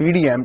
PDM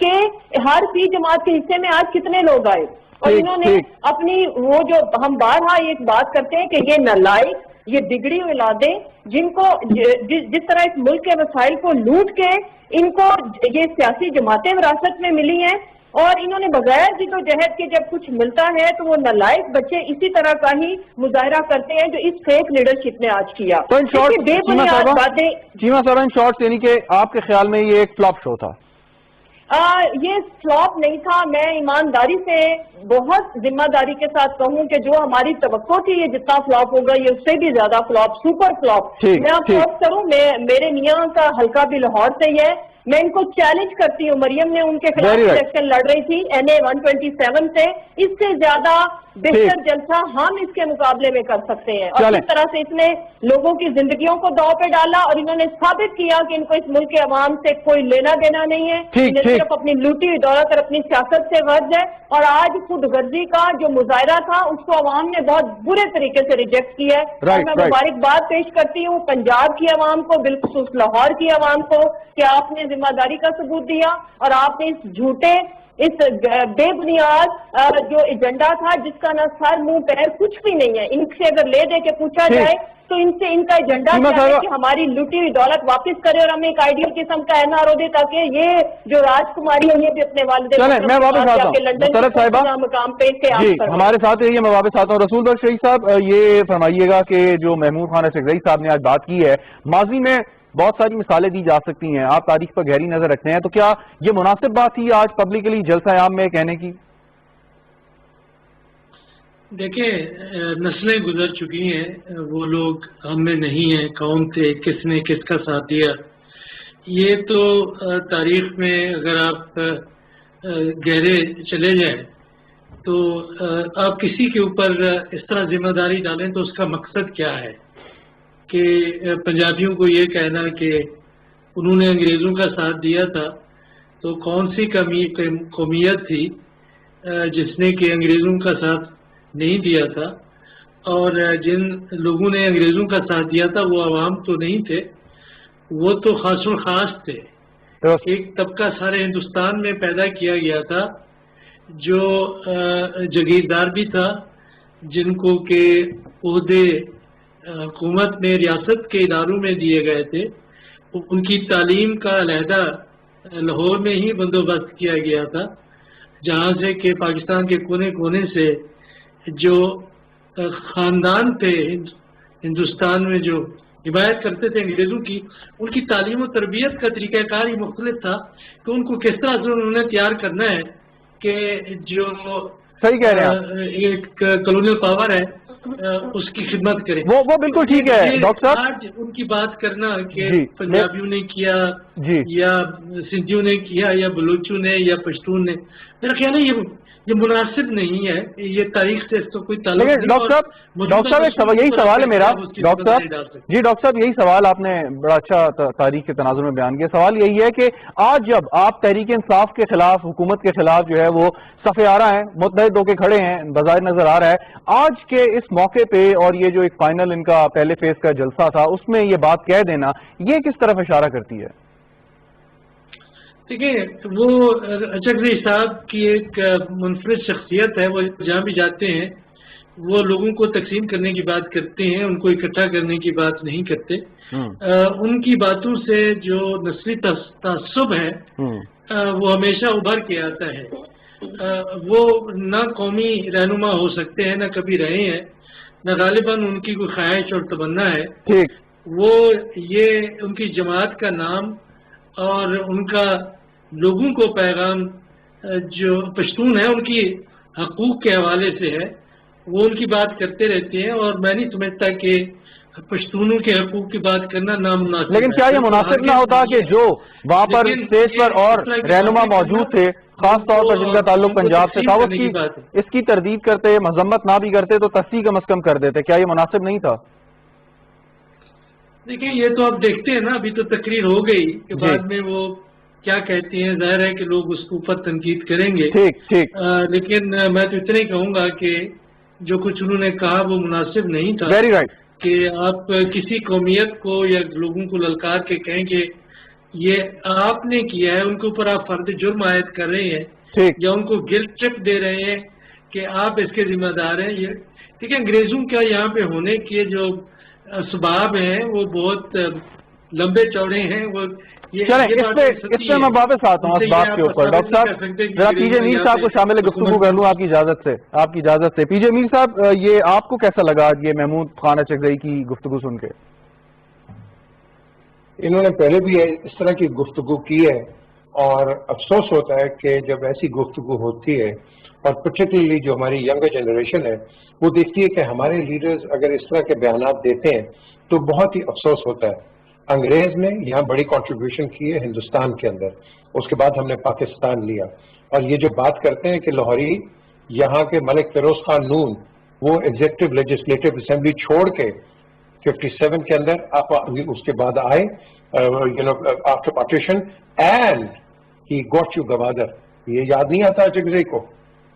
کہ ہر فی جماعت کے حصے میں آج کتنے لوگ آئے، اور انہوں نے اپنی وہ جو ہم بارہا ایک بات کرتے ہیں کہ یہ نالائق، یہ بگڑی اولادیں جن کو جس طرح اس ملک کے وسائل کو لوٹ کے ان کو یہ سیاسی جماعتیں وراثت میں ملی ہیں، اور انہوں نے بغیر جد و جہد کے جب کچھ ملتا ہے تو وہ نالائق بچے اسی طرح کا ہی مظاہرہ کرتے ہیں جو اس فیک لیڈرشپ نے آج کیا. تو ان شارٹ بے بنیاد باتیں. چیمہ صاحبہ، ان شارٹ یعنی کہ آپ کے خیال میں یہ ایک فلاپ شو تھا؟ یہ فلاپ نہیں تھا. میں ایمانداری سے بہت ذمہ داری کے ساتھ کہوں کہ جو ہماری توقع تھی یہ جتنا فلاپ ہوگا یہ اس سے بھی زیادہ فلاپ، سپر فلاپ. میں آپ کو کروں، میرے میاں کا حلقہ بھی لاہور سے ہی ہے، میں ان کو چیلنج کرتی ہوں. مریم نے ان کے خلاف الیکشن لڑ رہی تھی NA 127 سے، اس سے زیادہ بہتر جلسہ ہم اس کے مقابلے میں کر سکتے ہیں. اور اس طرح سے اس نے لوگوں کی زندگیوں کو داؤ پہ ڈالا اور انہوں نے ثابت کیا کہ ان کو اس ملک کے عوام سے کوئی لینا دینا نہیں ہے، انہیں صرف اپنی لوٹی ہوئی دولت اور اپنی سیاست سے غرض ہے. اور آج خود غرضی کا جو مظاہرہ تھا اس کو عوام نے بہت برے طریقے سے ریجیکٹ کیا ہے. اور میں مبارکباد پیش کرتی ہوں پنجاب کی عوام کو، بالخصوص لاہور کی عوام کو، کہ آپ نے ذمہ داری کا ثبوت دیا اور آپ نے اس جھوٹے، اس بے بنیاد جو ایجنڈا تھا جس کا نہ سر منہ پیر کچھ بھی نہیں ہے، ان سے اگر لے دے کے پوچھا جائے تو ان سے ان کا ایجنڈا کیا ہے کہ ہماری لوٹی ہوئی دولت واپس کرے اور ہمیں ایک آئیڈیل قسم کا NRO دے تاکہ یہ جو راجکماری ہے یہ بھی اپنے والد میں واپس آتا ہوں مقام پہ ہمارے ساتھ رہیے. میں واپس آتا ہوں. رسول بخش شہید صاحب، یہ فرمائیے گا کہ جو محمود خان اسرگزئی صاحب نے آج بات کی ہے، ماضی میں بہت ساری مثالیں دی جا سکتی ہیں، آپ تاریخ پر گہری نظر رکھتے ہیں، تو کیا یہ مناسب بات تھی آج پبلکلی جلسہ عام میں کہنے کی؟ دیکھیں، نسلیں گزر چکی ہیں، وہ لوگ ہم میں نہیں ہیں، کون تھے، کس نے کس کا ساتھ دیا، یہ تو تاریخ میں اگر آپ گہرے چلے جائیں تو آپ کسی کے اوپر اس طرح ذمہ داری ڈالیں تو اس کا مقصد کیا ہے کہ پنجابیوں کو یہ کہنا کہ انہوں نے انگریزوں کا ساتھ دیا تھا، تو کون سی قومیت تھی جس نے کہ انگریزوں کا ساتھ نہیں دیا تھا، اور جن لوگوں نے انگریزوں کا ساتھ دیا تھا وہ عوام تو نہیں تھے، وہ تو خاص الخاص تھے. ایک طبقہ سارے ہندوستان میں پیدا کیا گیا تھا جو جگیردار بھی تھا، جن کو کہ عہدے حکومت میں ریاست کے اداروں میں دیے گئے تھے. ان کی تعلیم کا علیحدہ لاہور میں ہی بندوبست کیا گیا تھا، جہاں سے کہ پاکستان کے کونے کونے سے جو خاندان تھے ہندوستان میں جو حمایت کرتے تھے انگریزوں کی، ان کی تعلیم و تربیت کا طریقہ کار ہی مختلف تھا کہ ان کو کس طرح سے انہوں نے تیار کرنا ہے کہ جو صحیح کہہ رہے ہیں ایک کلونیل پاور ہے اس کی خدمت کرے. وہ بالکل ٹھیک ہے ڈاکٹر صاحب. آج ان کی بات کرنا کہ پنجابیوں نے کیا یا سندھیوں نے کیا یا بلوچوں نے یا پشتون نے، میرا خیال ہے یہ مناسب نہیں ہے. یہ تاریخ سے اس کو کوئی تعلق نہیں. ڈاکٹر صاحب یہی سوال ہے میرا. ڈاکٹر صاحب یہی سوال آپ نے بڑا اچھا تاریخ کے تناظر میں بیان کیا. سوال یہی ہے کہ آج جب آپ تحریک انصاف کے خلاف، حکومت کے خلاف جو ہے وہ صف آرا ہیں، متحد ہو کے کھڑے ہیں، بظاہر نظر آ رہا ہے، آج کے اس موقع پہ اور یہ جو ایک فائنل ان کا پہلے فیز کا جلسہ تھا اس میں یہ بات کہہ دینا، یہ کس طرف اشارہ کرتی ہے؟ دیکھیں، وہ اچکزئی صاحب کی ایک منفرد شخصیت ہے. وہ جہاں بھی جاتے ہیں وہ لوگوں کو تقسیم کرنے کی بات کرتے ہیں، ان کو اکٹھا کرنے کی بات نہیں کرتے. ان کی باتوں سے جو نسلی تعصب ہے وہ ہمیشہ ابھر کے آتا ہے. وہ نہ قومی رہنما ہو سکتے ہیں، نہ کبھی رہے ہیں، نہ غالباً ان کی کوئی خواہش اور تمنا ہے. وہ یہ ان کی جماعت کا نام اور ان کا لوگوں کو پیغام جو پشتون ہیں ان کی حقوق کے حوالے سے ہے، وہ ان کی بات کرتے رہتے ہیں. اور میں نہیں سمجھتا کہ پشتونوں کے حقوق کی بات کرنا نامناسب. لیکن کیا یہ مناسب نہ ہوتا کہ جو وہاں پر اسٹیج پر اور رہنما موجود تھے، خاص طور پر جن کا تعلق پنجاب سے تھا، وہ اس کی تردید کرتے، مذمت نہ بھی کرتے تو تصحیح کم از کم کر دیتے؟ کیا یہ مناسب نہیں تھا؟ دیکھیں، یہ تو آپ دیکھتے ہیں نا، ابھی تو تقریر ہو گئی کہ بعد میں وہ کیا کہتے ہیں. ظاہر ہے کہ لوگ اس کے اوپر تنقید کریں گے. لیکن میں تو اتنا ہی کہوں گا کہ جو کچھ انہوں نے کہا وہ مناسب نہیں تھا کہ آپ کسی قومیت کو یا لوگوں کو للکار کے کہیں کہ یہ آپ نے کیا ہے، ان کے اوپر آپ فرد جرم عائد کر رہے ہیں ٹھیک یا ان کو گلٹ ٹرپ دے رہے ہیں کہ آپ اس کے ذمہ دار ہیں. یہ ٹھیک ہے، انگریزوں کا یہاں پہ ہونے کے جو اسباب ہیں وہ بہت لمبے چوڑے ہیں. وہ چلیں اس پہ میں واپس آتا ہوں اس بات کے اوپر. ڈاکٹر صاحب ذرا پی جے میر صاحب کو شامل گفتگو کر لوں آپ کی اجازت سے. پی جے میر صاحب یہ آپ کو کیسا لگا یہ محمود خان اچکزئی کی گفتگو سن کے؟ انہوں نے پہلے بھی اس طرح کی گفتگو کی ہے اور افسوس ہوتا ہے کہ جب ایسی گفتگو ہوتی ہے اور پرٹیکولرلی جو ہماری ینگر جنریشن ہے وہ دیکھتی ہے کہ ہمارے لیڈرز اگر اس طرح کے بیانات دیتے ہیں تو بہت ہی افسوس ہوتا ہے. انگریز نے یہاں بڑی کنٹریبیوشن کی ہے ہندوستان کے اندر، اس کے بعد ہم نے پاکستان لیا، اور یہ جو بات کرتے ہیں کہ لاہوری یہاں کے ملک فیروز خان نون وہ ایگزیکٹو لیجسلیٹو اسمبلی چھوڑ کے 57 کے اندر آپ اس کے بعد آئے after partition and he got you Gwadar. یہ یاد نہیں آتا اچکزئی کو،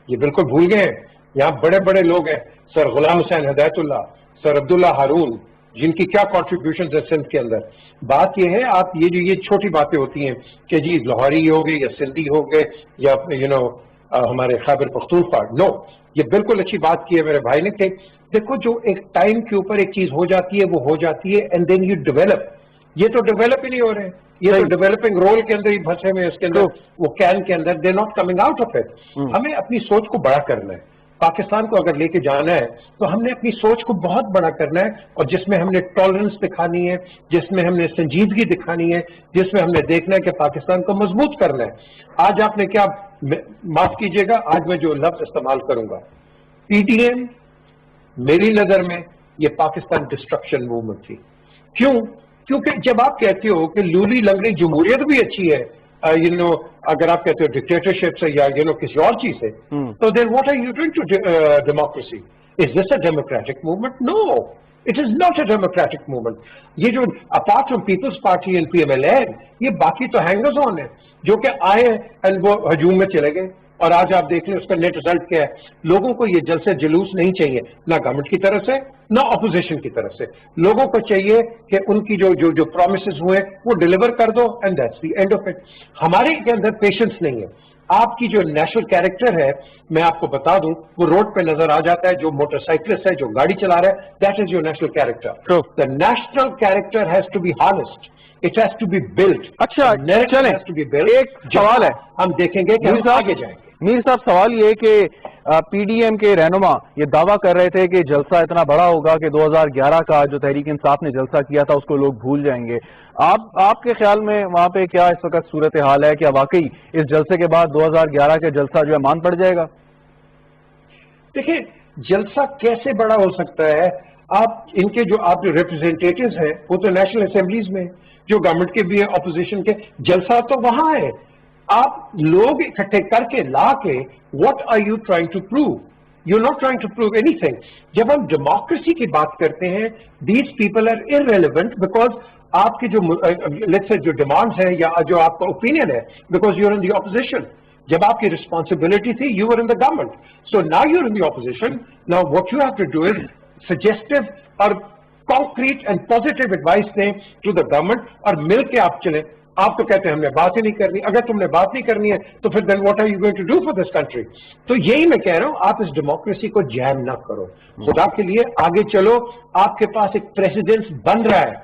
یہ بالکل بھول گئے ہیں. یہاں بڑے بڑے لوگ ہیں، سر غلام حسین ہدایت اللہ، سر عبداللہ ہارون، جن کی کیا کنٹریبیوشنز ہیں سندھ کے اندر. بات یہ ہے آپ یہ چھوٹی باتیں ہوتی ہیں کہ جی لاہوری ہو گئے یا سندھی ہو گئے یا ہمارے خیبر پختونخوا، نو، یہ بالکل اچھی بات کی ہے میرے بھائی نے کہ دیکھو جو ایک ٹائم کے اوپر ایک چیز ہو جاتی ہے وہ ہو جاتی ہے اینڈ دین یو ڈیولپ. یہ تو ڈیولپ ہی نہیں ہو رہے ہیں، یہ تو ڈیولپنگ رول کے اندر ہی پھنسے ہوئے، اس کے اندر وہ کین کے اندر they not coming out of it. ہمیں اپنی سوچ کو بڑا کرنا ہے. پاکستان کو اگر لے کے جانا ہے تو ہم نے اپنی سوچ کو بہت بڑا کرنا ہے، اور جس میں ہم نے ٹالرنس دکھانی ہے، جس میں ہم نے سنجیدگی دکھانی ہے، جس میں ہم نے دیکھنا ہے کہ پاکستان کو مضبوط کرنا ہے. آج آپ نے کیا، معاف کیجئے گا آج میں جو لفظ استعمال کروں گا، پی ٹی ایم میری نظر میں یہ پاکستان ڈسٹرکشن موومنٹ تھی. کیونکہ جب آپ کہتے ہو کہ لولی لنگڑی جمہوریت بھی اچھی ہے، اگر آپ کہتے ہو ڈکٹیٹرشپ سے یا کسی اور چیز سے، تو then what are you doing to democracy? Is this a democratic movement? No, it is not a democratic movement. یہ جو apart from Peoples Party and P M L N, یہ باقی تو ہینگرز آن ہیں جو کہ آئے اینڈ وہ ہجوم میں چلے گئے. اور آج آپ دیکھ لیں اس کا نیٹ رزلٹ کیا ہے. لوگوں کو یہ جلسے جلوس نہیں چاہیے، نہ گورنمنٹ کی طرف سے نہ اپوزیشن کی طرف سے. لوگوں کو چاہیے کہ ان کی جو پرومسز ہوئے وہ ڈیلیور کر دو and that's the end of it. ہمارے کے اندر پیشنس نہیں ہے. آپ کی جو نیشنل کیریکٹر ہے میں آپ کو بتا دوں وہ روڈ پہ نظر آ جاتا ہے. جو موٹر سائیکلسٹ ہے، جو گاڑی چلا رہا ہے، that is your national character. The national character has to be harnessed. It has to be built. اچھا چلیں، ایک سوال ہے، ہم دیکھیں گے کہ ہم آگے جائیں گے. میر صاحب سوال یہ کہ پی ڈی ایم کے رہنما یہ دعویٰ کر رہے تھے کہ جلسہ اتنا بڑا ہوگا کہ 2011 کا جو تحریک انصاف نے جلسہ کیا تھا اس کو لوگ بھول جائیں گے. آپ کے خیال میں وہاں پہ کیا اس وقت صورتحال ہے؟ کیا واقعی اس جلسے کے بعد 2011 کا جلسہ جو ہے مان پڑ جائے گا؟ دیکھیں جلسہ کیسے بڑا ہو سکتا ہے؟ ان کے جو ریپرزینٹیٹیوز ہیں وہ تو نیشنل اسمبلیز میں، جو گورنمنٹ کے بھی ہے اپوزیشن کے، جلسہ تو وہاں ہے. آپ لوگ اکٹھے کر کے لا کے what are you trying to prove? You are not trying to prove اینی تھنگ. جب ہم ڈیموکریسی کی بات کرتے ہیں these people are irrelevant because آپ کی جو ڈیمانڈز ہیں یا جو آپ کا اوپینین ہے، because you are in the opposition. جب آپ کی رسپانسبلٹی تھی you are in the government, so now you are in the opposition. Now what you have to do is suggestive اور concrete and positive advice دیں to the government اور مل کے آپ چلیں. آپ تو کہتے ہیں ہم نے بات ہی نہیں کرنی. اگر تم نے بات نہیں کرنی ہے تو پھر then what are you going to do for this country؟ تو یہی میں کہہ رہا ہوں آپ اس ڈیموکریسی کو جیم نہ کرو. خدا کے لیے آگے چلو. آپ کے پاس ایک پریسیڈنس بن رہا ہے،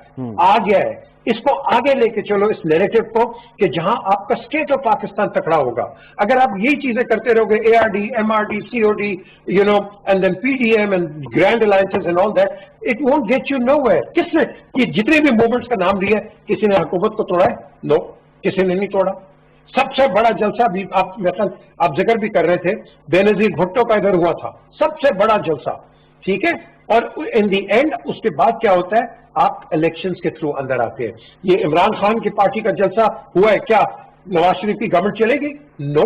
آ گیا ہے، اس کو آگے لے کے چلو اس نیریٹو کو کہ جہاں آپ کا اسٹیٹ آف پاکستان تکڑا ہوگا. اگر آپ یہی چیزیں کرتے رہو گے، A R D, M R D, C O D, and then P D M and grand alliances and all that, it won't get you nowhere. کس نے یہ جتنے بھی موومنٹس کا نام لیا ہے کسی نے حکومت کو توڑا ہے؟ نو، کسی نے نہیں توڑا. سب سے بڑا جلسہ بھی آپ ذکر بھی کر رہے تھے، بے نظیر بھٹو کا ادھر ہوا تھا، سب سے بڑا جلسہ، ٹھیک ہے. اور ان دی اینڈ اس کے بعد کیا ہوتا ہے؟ آپ الیکشنز کے تھرو اندر آتے ہیں. یہ عمران خان کی پارٹی کا جلسہ ہوا ہے، کیا نواز شریف کی گورنمنٹ چلے گی؟ نو،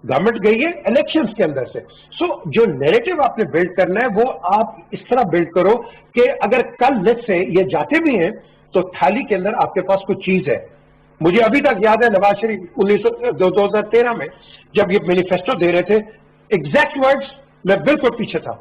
گورنمنٹ گئی ہے الیکشنز کے اندر سے. سو جو نیریٹو آپ نے بلڈ کرنا ہے وہ آپ اس طرح بلڈ کرو کہ اگر کل لیٹ سے یہ جاتے بھی ہیں تو تھالی کے اندر آپ کے پاس کوئی چیز ہے. مجھے ابھی تک یاد ہے نواز شریف 2013 میں جب یہ مینیفیسٹو دے رہے تھے، ایگزیکٹ ورڈز میں بالکل پیچھے تھا،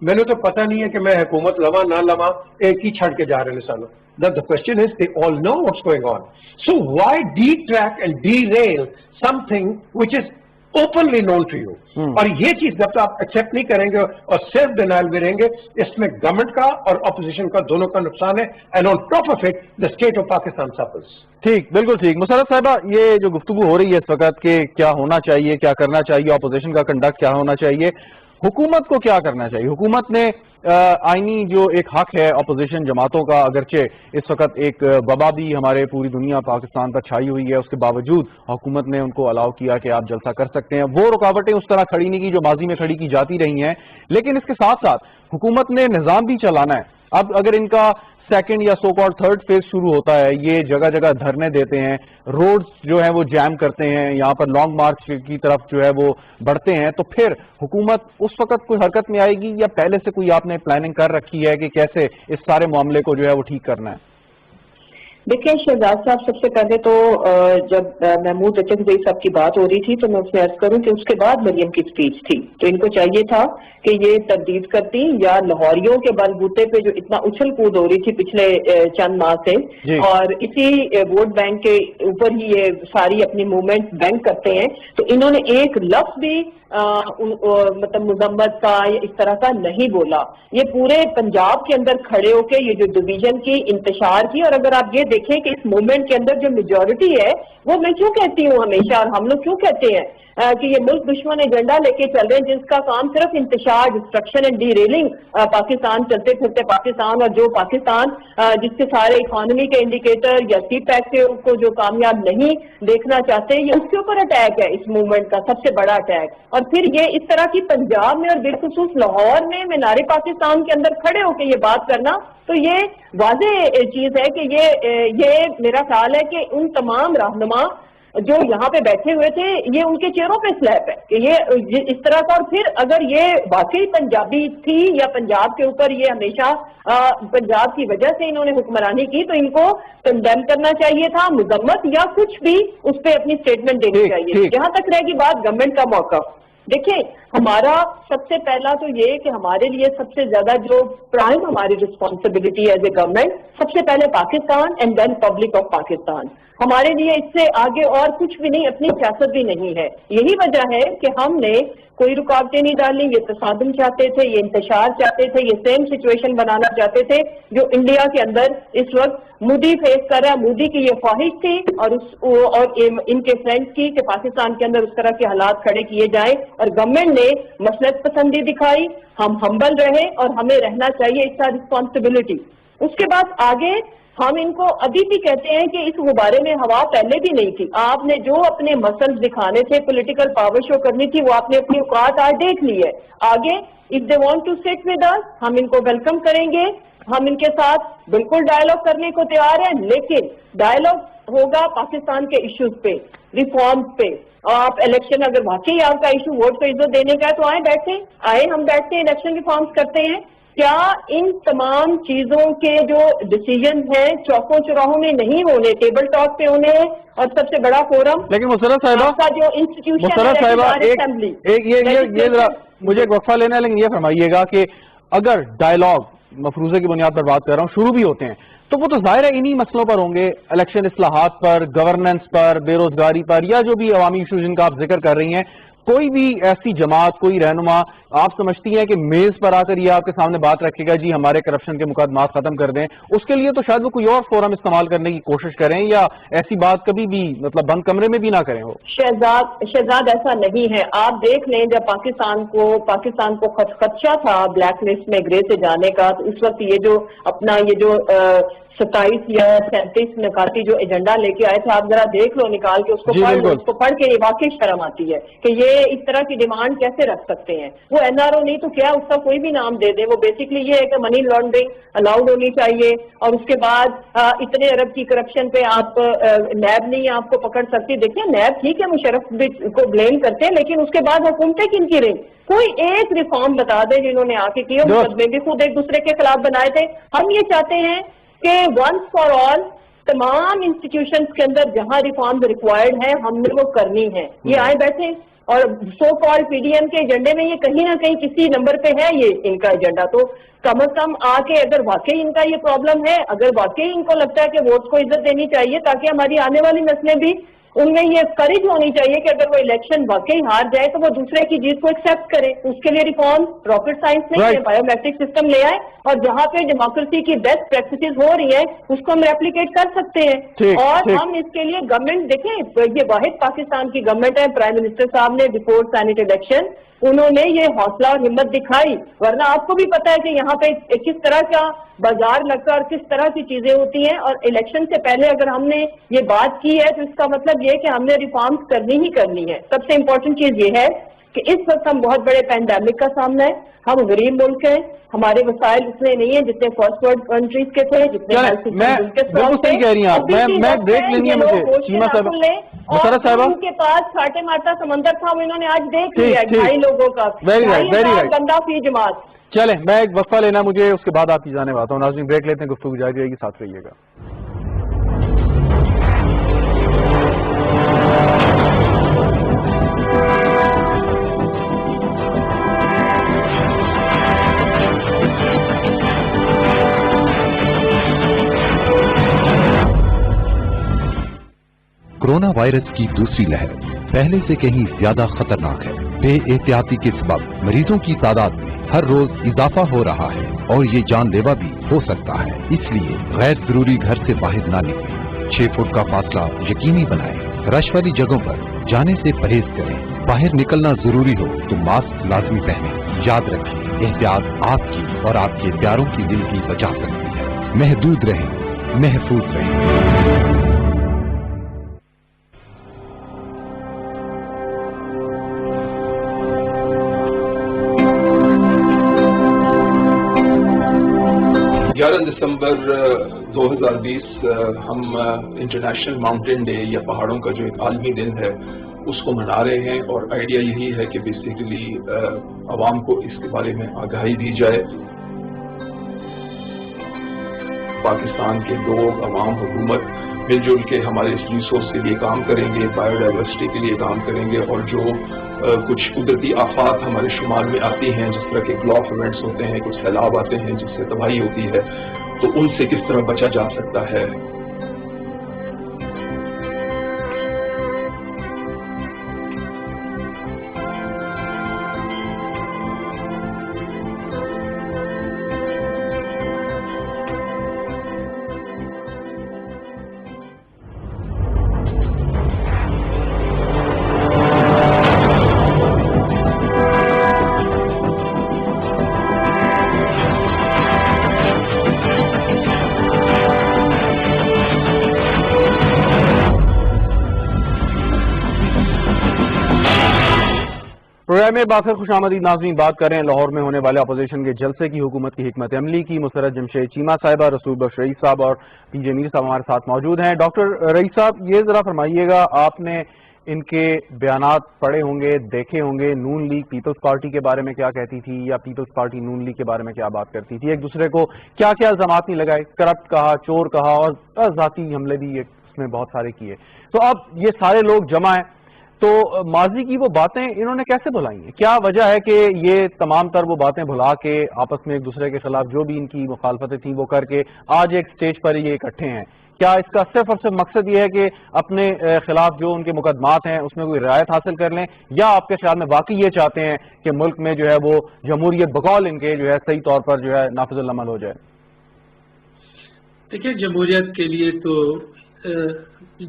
میں نے تو پتہ نہیں ہے کہ میں حکومت لوا نہ لوا, ایک ہی چھڑ کے جا رہے ہیں سانو. The question is, they all know what's going on. So why detrack and derail something which is openly known to you? اور یہ چیز جب تک آپ ایکسپٹ نہیں کریں گے اور صرف ڈینائل میں رہیں گے, اس میں گورنمنٹ کا اور اپوزیشن کا دونوں کا نقصان ہے. And on top of it the state of Pakistan suffers. ٹھیک, بالکل ٹھیک. مسرت صاحبہ, یہ جو گفتگو ہو رہی ہے اس وقت کہ کیا ہونا چاہیے, کیا کرنا چاہیے, اپوزیشن کا کنڈکٹ کیا ہونا چاہیے, حکومت کو کیا کرنا چاہیے؟ حکومت نے آئینی جو ایک حق ہے اپوزیشن جماعتوں کا, اگرچہ اس وقت ایک وبا بھی ہمارے پوری دنیا پاکستان پر چھائی ہوئی ہے, اس کے باوجود حکومت نے ان کو الاؤ کیا کہ آپ جلسہ کر سکتے ہیں. وہ رکاوٹیں اس طرح کھڑی نہیں کی جو ماضی میں کھڑی کی جاتی رہی ہیں, لیکن اس کے ساتھ ساتھ حکومت نے نظام بھی چلانا ہے. اب اگر ان کا سیکنڈ یا سو کال تھرڈ فیز شروع ہوتا ہے, یہ جگہ جگہ دھرنے دیتے ہیں, روڈز جو ہیں وہ جیم کرتے ہیں, یہاں پر لانگ مارچ کی طرف جو ہے وہ بڑھتے ہیں, تو پھر حکومت اس وقت کوئی حرکت میں آئے گی یا پہلے سے کوئی آپ نے پلاننگ کر رکھی ہے کہ کیسے اس سارے معاملے کو جو ہے وہ ٹھیک کرنا ہے؟ دیکھیں شہزاد صاحب, سب سے پہلے تو جب محمود اچکزئی صاحب کی بات ہو رہی تھی تو میں اس میں عرض کروں کہ اس کے بعد مریم کی سپیچ تھی, تو ان کو چاہیے تھا کہ یہ تردید کرتی, یا لاہوریوں کے بلبوتے پہ جو اتنا اچھل کود ہو رہی تھی پچھلے چند ماہ سے, اور اسی ووٹ بینک کے اوپر ہی یہ ساری اپنی موومنٹ بینک کرتے ہیں, تو انہوں نے ایک لفظ بھی مطلب مذمت کا یا اس طرح کا نہیں بولا. یہ پورے پنجاب کے اندر کھڑے ہو کے یہ جو ڈویژن کی, انتشار کی, اور اگر آپ یہ دیکھیں کہ اس موومنٹ کے اندر جو میجورٹی ہے وہ, میں کیوں کہتی ہوں ہمیشہ, اور ہم لوگ کیوں کہتے ہیں کہ یہ ملک دشمن ایجنڈا لے کے چل رہے ہیں, جس کا کام صرف انتشار, destruction and D railing Pakistan, چلتے پھرتے پاکستان, اور جو پاکستان جس کے سارے اکانومی کے انڈیکیٹر یا سی پیک کے کو جو کامیاب نہیں دیکھنا چاہتے, یہ اس کے اوپر اٹیک ہے اس موومنٹ کا سب سے بڑا اٹیک. اور پھر یہ اس طرح کی پنجاب میں اور بالخصوص لاہور میں مینار پاکستان کے اندر کھڑے ہو کے یہ بات کرنا, تو یہ واضح چیز ہے کہ یہ میرا خیال ہے کہ ان تمام رہنما جو یہاں پہ بیٹھے ہوئے تھے, یہ ان کے چہروں پہ سلیپ ہے کہ یہ اس طرح کا. اور پھر اگر یہ واقعی پنجابی تھی یا پنجاب کے اوپر یہ ہمیشہ پنجاب کی وجہ سے انہوں نے حکمرانی کی, تو ان کو کنڈیم کرنا چاہیے تھا, مذمت یا کچھ بھی اس پہ اپنی اسٹیٹمنٹ دینی چاہیے. جہاں تک رہے گی بات گورنمنٹ کا موقع, دیکھیں ہمارا سب سے پہلا تو یہ کہ ہمارے لیے سب سے زیادہ جو پرائم ہماری رسپانسبلٹی ایز اے گورنمنٹ, سب سے پہلے Pakistan and then public of Pakistan. ہمارے لیے اس سے آگے اور کچھ بھی نہیں, اپنی سیاست بھی نہیں ہے. یہی وجہ ہے کہ ہم نے کوئی رکاوٹیں نہیں ڈالی. یہ تصادم چاہتے تھے, یہ انتشار چاہتے تھے, یہ سیم سچویشن بنانا چاہتے تھے جو انڈیا کے اندر اس وقت مودی فیس کر رہا ہے. مودی کی یہ خواہش تھی اور ان کے فرینڈز کی کہ پاکستان کے اندر اس طرح کے حالات کھڑے کیے جائیں, اور گورنمنٹ نے مسلط پسندی دکھائی. ہم ہمبل رہے اور ہمیں رہنا چاہیے اس کا رسپانسبلٹی. اس کے بعد آگے ہم ان کو ابھی بھی کہتے ہیں کہ اس غبارے میں ہوا پہلے بھی نہیں تھی. آپ نے جو اپنے مسلز دکھانے تھے, پولیٹیکل پاور شو کرنی تھی, وہ آپ نے اپنی اوقات آج دیکھ لی ہے. آگے if they want to sit with us, ہم ان کو ویلکم کریں گے, ہم ان کے ساتھ بالکل ڈائیلاگ کرنے کو تیار ہیں, لیکن ڈائیلاگ ہوگا پاکستان کے ایشوز پہ, ریفارمز پہ. اور آپ الیکشن, اگر واقعی آپ کا ایشو ووٹ کو عزت دینے کا ہے تو ہم بیٹھتے ہیں الیکشن ریفارمز کرتے ہیں. کیا ان تمام چیزوں کے جو ڈیسیجنز ہیں چوکوں چوراہوں میں نہیں ہونے, ٹیبل ٹاک پہ ہونے ہیں, اور سب سے بڑا فورم لیکن مسرت صاحبہ, جو انسٹیٹیوشن یہ ذرا مجھے ایک وقفہ لینا ہے, لیکن یہ فرمائیے گا کہ اگر ڈائیلاگ مفروضے کی بنیاد پر بات کر رہا ہوں شروع بھی ہوتے ہیں, تو وہ تو ظاہر ہے انہی مسئلوں پر ہوں گے, الیکشن اصلاحات پر, گورننس پر, بے روزگاری پر, یا جو بھی عوامی ایشوز جن کا آپ ذکر کر رہی ہیں. کوئی بھی ایسی جماعت, کوئی رہنما آپ سمجھتی ہیں کہ میز پر آ کر یہ آپ کے سامنے بات رکھے گا جی ہمارے کرپشن کے مقدمات ختم کر دیں, اس کے لیے تو شاید وہ کوئی اور فورم استعمال کرنے کی کوشش کریں, یا ایسی بات کبھی بھی مطلب بند کمرے میں بھی نہ کریں. وہ شہزاد ایسا نہیں ہے. آپ دیکھ لیں جب پاکستان کو خدشہ تھا بلیک لسٹ میں گرے سے جانے کا, تو اس وقت یہ جو اپنا یہ جو 27 یا 37 نکاتی جو ایجنڈا لے کے آئے تھے, آپ ذرا دیکھ لو نکال کے, اس کو پڑھ لو, اس کو پڑھ کے یہ واقعی شرم آتی ہے کہ یہ اس طرح کی ڈیمانڈ کیسے رکھ سکتے ہیں. وہ NRO نہیں تو کیا, اس کا کوئی بھی نام دے دیں, وہ بیسکلی یہ ہے کہ منی لانڈرنگ الاؤڈ ہونی چاہیے, اور اس کے بعد اتنے ارب کی کرپشن پہ آپ نیب نہیں آپ کو پکڑ سکتی. دیکھیں نیب ٹھیک ہے, مشرف کو بلیم کرتے ہیں, لیکن اس کے بعد حکومتیں کن کی رہیں؟ کوئی ایک ریفارم بتا دے جنہوں نے آ کے کیے, مقدمے بھی خود ایک دوسرے کے خلاف بنائے تھے. ہم یہ چاہتے ہیں کہ ونس فار آل تمام انسٹیٹیوشنز کے اندر جہاں ریفارمز ریکوائرڈ ہیں ہم نے وہ کرنی ہے. یہ آئے بیٹھے اور سو کال پی ڈی ایم کے ایجنڈے میں یہ کہیں نہ کہیں کسی نمبر پہ ہے یہ ان کا ایجنڈا. تو کم از کم آ کے اگر واقعی ان کا یہ پرابلم ہے, اگر واقعی ان کو لگتا ہے کہ ووٹس کو عزت دینی چاہیے تاکہ ہماری آنے والی نسلیں بھی, ان میں یہ کریج ہونی چاہیے کہ اگر وہ الیکشن واقعی ہار جائے تو وہ دوسرے کی جیت کو ایکسیپٹ کرے. اس کے لیے ریفارم راکٹ سائنس نہیں ہے, بایو میٹرک سسٹم لے آئے اور جہاں پہ ڈیموکریسی کی بیسٹ پریکٹسز ہو رہی ہیں اس کو ہم ریپلیکیٹ کر سکتے ہیں. اور ہم اس کے لیے گورنمنٹ دیکھیں, یہ واحد پاکستان کی گورنمنٹ ہے. پرائم منسٹر صاحب نے بفور سینٹ الیکشن انہوں نے یہ حوصلہ اور ہمت دکھائی, ورنہ آپ کو بھی پتا ہے کہ یہاں پہ کس طرح کا بازار لگتا ہے اور کس طرح کی چیزیں ہوتی ہیں. اور الیکشن سے پہلے اگر ہم نے یہ بات کی ہے تو اس کا مطلب یہ کہ ہم نے ریفارمز کرنی ہی کرنی ہے. سب سے امپورٹنٹ چیز یہ ہے کہ اس وقت ہم بہت بڑے پینڈیمک کا سامنا ہے, ہم غریب ملک ہیں, ہمارے وسائل اتنے نہیں ہیں جتنے فرسٹ ورلڈ کنٹریز کے تھے, جتنے ہیلتھ سسٹم کے بالکل صحیح کہہ رہی ہیں آپ. میں بریک لینی ہے مجھے چیمہ صاحبہ. ان کے پاس چھاٹے مارتا سمندر تھا, انہوں نے آج دیکھ لیا 2.5 لوگوں کا, 2.5 بندہ فی جماعت. چلیں میں ایک وقفہ لینا مجھے, اس کے بعد آپ کی جانے والا ہوں. ناظرین بریک لیتے ہیں, گفتگو جاری رہے گی, ساتھ رہیے گا. کورونا وائرس کی دوسری لہر پہلے سے کہیں زیادہ خطرناک ہے. بے احتیاطی کے سبب مریضوں کی تعداد میں ہر روز اضافہ ہو رہا ہے اور یہ جان لیوا بھی ہو سکتا ہے. اس لیے غیر ضروری گھر سے باہر نہ نکلیں, 6 فٹ کا فاصلہ یقینی بنائیں, رش والی جگہوں پر جانے سے پرہیز کریں. باہر نکلنا ضروری ہو تو ماسک لازمی پہنیں. یاد رکھیں, احتیاط آپ کی اور آپ کے پیاروں کی زندگی بچا سکتی ہے. محدود رہیں, محفوظ رہیں. دسمبر 2020 ہم انٹرنیشنل ماؤنٹین ڈے یا پہاڑوں کا جو ایک عالمی دن ہے اس کو منا رہے ہیں, اور آئیڈیا یہی ہے کہ بیسیکلی عوام کو اس کے بارے میں آگاہی دی جائے. پاکستان کے لوگ, عوام, حکومت مل جل کے ہمارے اس ریسورس کے لیے کام کریں گے, بایو ڈائیورسٹی کے لیے کام کریں گے, اور جو کچھ قدرتی آفات ہمارے شمال میں آتی ہیں, جس طرح کے گلوف ایونٹس ہوتے ہیں, کچھ سیلاب آتے ہیں جس سے تباہی ہوتی ہے, تو ان سے کس طرح بچا جا سکتا ہے. پروگرام میں باخر خوش آمدید. ناظرین بات کر رہے ہیں لاہور میں ہونے والے اپوزیشن کے جلسے کی, حکومت کی حکمت عملی کی. مسرت جمشید چیمہ صاحبہ, رسول بخش رئیس صاحب اور پی جے میر صاحب ہمارے ساتھ موجود ہیں. ڈاکٹر رئیس صاحب, یہ ذرا فرمائیے گا, آپ نے ان کے بیانات پڑھے ہوں گے, دیکھے ہوں گے, نون لیگ پیپلز پارٹی کے بارے میں کیا کہتی تھی یا پیپلز پارٹی نون لیگ کے بارے میں کیا بات کرتی تھی, ایک دوسرے کو کیا کیا الزامات نہیں لگائے, کرپٹ کہا, چور کہا, اور ذاتی حملے بھی اس میں بہت سارے کیے. تو اب یہ سارے لوگ جمع ہیں, تو ماضی کی وہ باتیں انہوں نے کیسے بھلائی ہیں؟ کیا وجہ ہے کہ یہ تمام تر وہ باتیں بھلا کے آپس میں ایک دوسرے کے خلاف جو بھی ان کی مخالفتیں تھیں وہ کر کے آج ایک سٹیج پر یہ اکٹھے ہیں؟ کیا اس کا صرف اور صرف مقصد یہ ہے کہ اپنے خلاف جو ان کے مقدمات ہیں اس میں کوئی رعایت حاصل کر لیں, یا آپ کے خیال میں واقعی یہ چاہتے ہیں کہ ملک میں جو ہے وہ جمہوریت بقول ان کے جو ہے صحیح طور پر جو ہے نافذ العمل ہو جائے؟ دیکھیں, جمہوریت کے لیے تو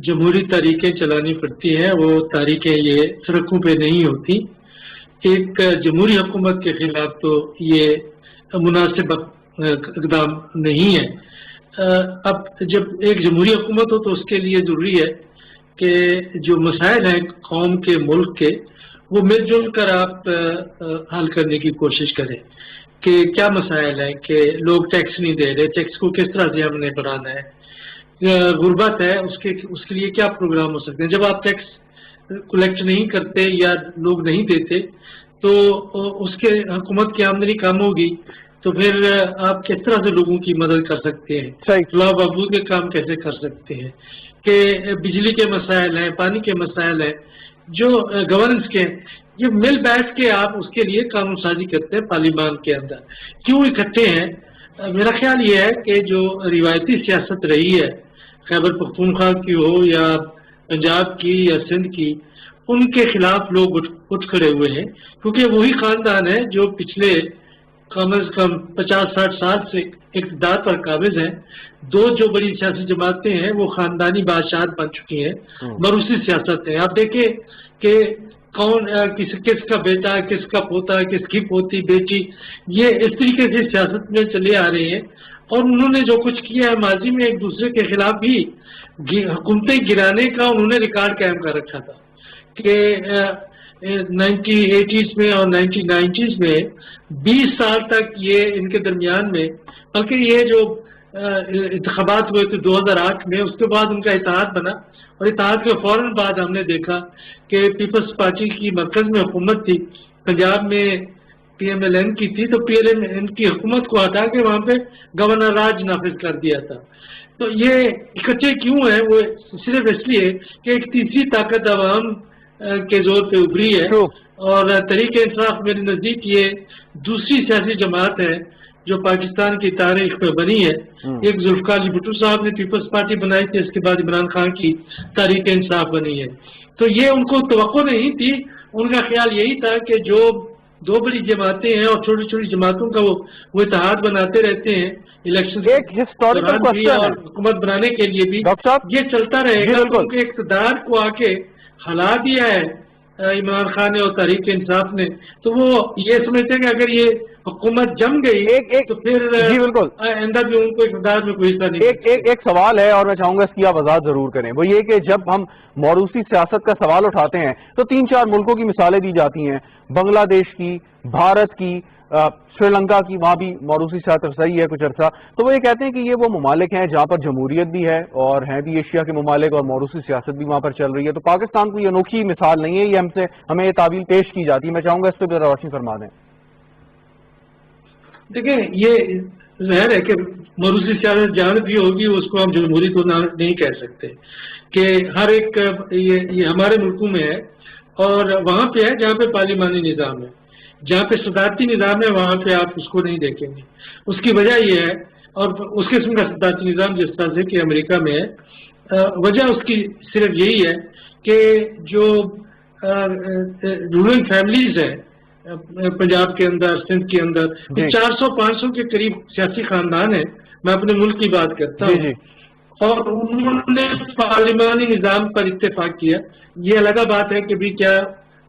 جمہوری تاریخیں چلانی پڑتی ہیں, وہ تاریخیں یہ سڑکوں پہ نہیں ہوتی. ایک جمہوری حکومت کے خلاف تو یہ مناسب اقدام نہیں ہے. اب جب ایک جمہوری حکومت ہو تو اس کے لیے ضروری ہے کہ جو مسائل ہیں قوم کے, ملک کے, وہ مل جل کر آپ حل کرنے کی کوشش کریں کہ کیا مسائل ہیں کہ لوگ ٹیکس نہیں دے رہے, ٹیکس کو کس طرح سے ہم نے بڑھانا ہے, غربت ہے اس کے لیے کیا پروگرام ہو سکتے ہیں. جب آپ ٹیکس کلیکٹ نہیں کرتے یا لوگ نہیں دیتے تو اس کے حکومت کی آمدنی کم ہوگی, تو پھر آپ کس طرح سے لوگوں کی مدد کر سکتے ہیں, فلاح و بہبود کے کام کیسے کر سکتے ہیں, کہ بجلی کے مسائل ہیں, پانی کے مسائل ہیں, جو گورننس کے یہ مل بیٹھ کے آپ اس کے لیے قانون سازی کرتے ہیں پارلیمان کے اندر. کیوں اکٹھے ہیں؟ میرا خیال یہ ہے کہ جو روایتی سیاست رہی ہے خیبر پختونخوا کی ہو یا پنجاب کی یا سندھ کی، ان کے خلاف لوگ اٹھ کھڑے ہوئے ہیں، کیونکہ وہی خاندان ہے جو پچھلے کم از کم 50-60 سال سے اقتدار پر قابض ہیں. دو جو بڑی سیاسی جماعتیں ہیں وہ خاندانی بادشاہت بن چکی ہیں، موروثی سیاست ہے. آپ دیکھیں کہ کون کس کا بیٹا، کس کا پوتا، کس کی پوتی بیٹی، یہ اس طریقے سے سیاست میں چلے آ رہے ہیں. اور انہوں نے جو کچھ کیا ہے ماضی میں ایک دوسرے کے خلاف بھی حکومتیں گرانے کا انہوں نے ریکارڈ قائم کر رکھا تھا کہ 1980s میں اور 1990s میں 20 سال تک یہ ان کے درمیان میں، بلکہ یہ جو انتخابات ہوئے تھے 2008 میں، اس کے بعد ان کا اتحاد بنا، اور اتحاد کے فوراً بعد ہم نے دیکھا کہ پیپلز پارٹی کی مرکز میں حکومت تھی، پنجاب میں پی ایم ایل این کی تھی، تو پی ایل این کی حکومت کو ہٹا کے وہاں پہ گورنر راج نافذ کر دیا تھا. تو یہ اکٹھے کیوں ہیں؟ وہ صرف اس لیے کہ ایک تیسری طاقت عوام کے زور پہ ابھری ہے، اور تحریک انصاف میرے نزدیک یہ دوسری سیاسی جماعت ہے جو پاکستان کی تاریخ میں بنی ہے. ایک ذوالفقار علی بھٹو صاحب نے پیپلز پارٹی بنائی تھی، اس کے بعد عمران خان کی تحریک انصاف بنی ہے. تو یہ ان کو توقع نہیں تھی، ان کا خیال یہی تھا کہ جو دو بڑی جماعتیں ہیں اور چھوٹی چھوٹی جماعتوں کا وہ اتحاد بناتے رہتے ہیں الیکشن اور حکومت بنانے کے لیے بھی یہ چلتا رہے گا. کیونکہ اقتدار کو آ کے ہلا دیا ہے عمران خان نے اور تحریک انصاف نے، تو وہ یہ سمجھتے ہیں کہ اگر یہ حکومت جم گئی تو پھر آئندہ بھی ان کو اقتدار میں کوئی حصہ نہیں. ایک سوال ہے اور میں چاہوں گا اس کی آپ وضاحت ضرور کریں، وہ یہ کہ جب ہم موروثی سیاست کا سوال اٹھاتے ہیں تو 3-4 ملکوں کی مثالیں دی جاتی ہیں، بنگلہ دیش کی، بھارت کی، سری لنکا کی، وہاں بھی موروثی سیاست رہی ہے کچھ عرصہ. تو وہ یہ کہتے ہیں کہ یہ وہ ممالک ہیں جہاں پر جمہوریت بھی ہے اور ہیں بھی ایشیا کے ممالک، اور موروثی سیاست بھی وہاں پر چل رہی ہے. تو پاکستان کو یہ انوکھی مثال نہیں ہے، یہ ہمیں یہ تعبیر پیش کی جاتی ہے. میں چاہوں گا اس پہ بھی روشنی فرما دیں. دیکھیں یہ ظاہر ہے کہ موروثی سیاست جہاں بھی ہوگی اس کو ہم جمہوری تو نہیں کہہ سکتے، کہ ہر ایک یہ ہمارے ملکوں میں ہے، اور وہاں پہ ہے جہاں پہ پارلیمانی نظام ہے. جہاں پہ صدارتی نظام ہے وہاں پہ آپ اس کو نہیں دیکھیں گے. اس کی وجہ یہ ہے، اور اس قسم کا صدارتی نظام جس طرح سے کہ امریکہ میں ہے، وجہ اس کی صرف یہی ہے کہ جو رولنگ فیملیز ہیں پنجاب کے اندر، سندھ کے اندر، 400-500 کے قریب سیاسی خاندان ہیں. میں اپنے ملک کی بات کرتا ہوں، اور انہوں نے پارلیمانی نظام پر اتفاق کیا. یہ الگ بات ہے کہ بھی کیا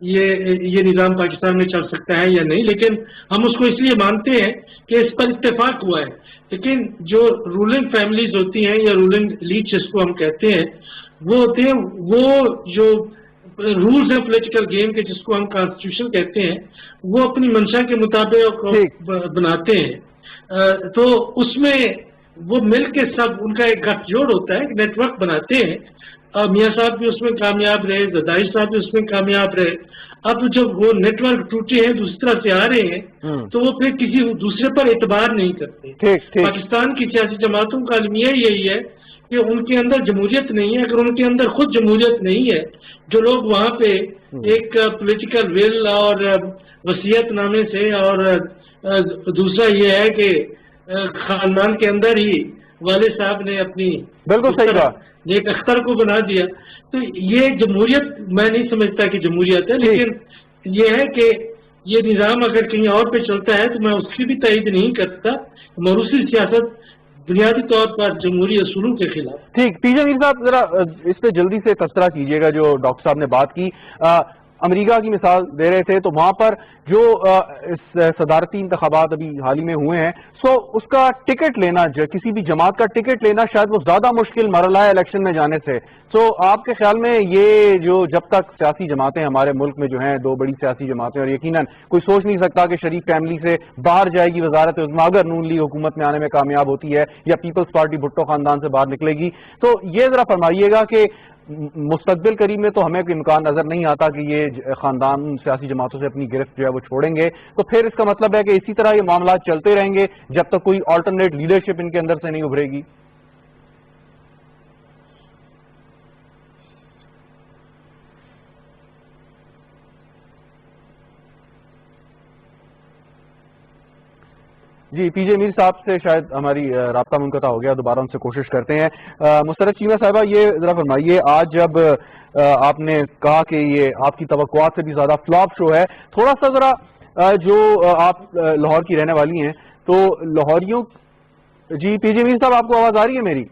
یہ نظام پاکستان میں چل سکتا ہے یا نہیں، لیکن ہم اس کو اس لیے مانتے ہیں کہ اس پر اتفاق ہوا ہے. لیکن جو رولنگ فیملیز ہوتی ہیں یا رولنگ لیڈ جس کو ہم کہتے ہیں، وہ ہوتے ہیں وہ جو رولز ہیں پولیٹیکل گیم کے، جس کو ہم کانسٹیٹیوشن کہتے ہیں، وہ اپنی منشا کے مطابق بناتے ہیں. تو اس میں وہ مل کے سب ان کا ایک گٹھ جوڑ ہوتا ہے، ایک نیٹ ورک بناتے ہیں. میاں صاحب بھی اس میں کامیاب رہے، زرداری صاحب بھی اس میں کامیاب رہے. اب جب وہ نیٹ ورک ٹوٹے ہیں دوسری طرح سے آ رہے ہیں تو وہ پھر کسی دوسرے پر اعتبار نہیں کرتے. پاکستان کی سیاسی جماعتوں کا المیہ یہی ہے کہ ان کے اندر جمہوریت نہیں ہے. اگر ان کے اندر خود جمہوریت نہیں ہے، جو لوگ وہاں پہ ایک پولیٹیکل ول اور وصیت نامے سے، اور دوسرا یہ ہے کہ خاندان کے اندر ہی والد صاحب نے اپنی بالکل صحیح کہا ایک اختر کو بنا دیا. تو یہ جمہوریت میں نہیں سمجھتا کہ جمہوریت ہے، لیکن یہ ہے کہ یہ نظام اگر کہیں اور پہ چلتا ہے تو میں اس کی بھی تائید نہیں کرتا. موروثی سیاست بنیادی طور پر جمہوری اصولوں کے خلاف. ٹھیک. پی جے میر صاحب ذرا اس پہ جلدی سے تبصرہ کیجیے گا. جو ڈاکٹر صاحب نے بات کی، امریکہ کی مثال دے رہے تھے، تو وہاں پر جو صدارتی انتخابات ابھی حال ہی میں ہوئے ہیں، سو اس کا ٹکٹ لینا، کسی بھی جماعت کا ٹکٹ لینا شاید وہ زیادہ مشکل مرحلہ ہے الیکشن میں جانے سے. سو آپ کے خیال میں یہ جو جب تک سیاسی جماعتیں ہمارے ملک میں جو ہیں، دو بڑی سیاسی جماعتیں، اور یقیناً کوئی سوچ نہیں سکتا کہ شریف فیملی سے باہر جائے گی وزارت عظمیٰ اگر نون لیگ حکومت میں آنے میں کامیاب ہوتی ہے، یا پیپلز پارٹی بھٹو خاندان سے باہر نکلے گی، تو یہ ذرا فرمائیے گا کہ مستقبل قریب میں تو ہمیں کوئی امکان نظر نہیں آتا کہ یہ خاندان سیاسی جماعتوں سے اپنی گرفت جو ہے وہ چھوڑیں گے. تو پھر اس کا مطلب ہے کہ اسی طرح یہ معاملات چلتے رہیں گے جب تک کوئی آلٹرنیٹ لیڈرشپ ان کے اندر سے نہیں ابھرے گی. جی پی جے میر صاحب سے شاید ہماری رابطہ منقطع ہو گیا, دوبارہ ان سے کوشش کرتے ہیں. مسرت چیمہ صاحبہ, یہ ذرا فرمائیے, آج جب آپ نے کہا کہ یہ آپ کی توقعات سے بھی زیادہ فلاپ شو ہے, تھوڑا سا ذرا جو آپ لاہور کی رہنے والی ہیں تو لاہوریوں, جی پی جے میر صاحب آپ کو آواز آ رہی ہے میری؟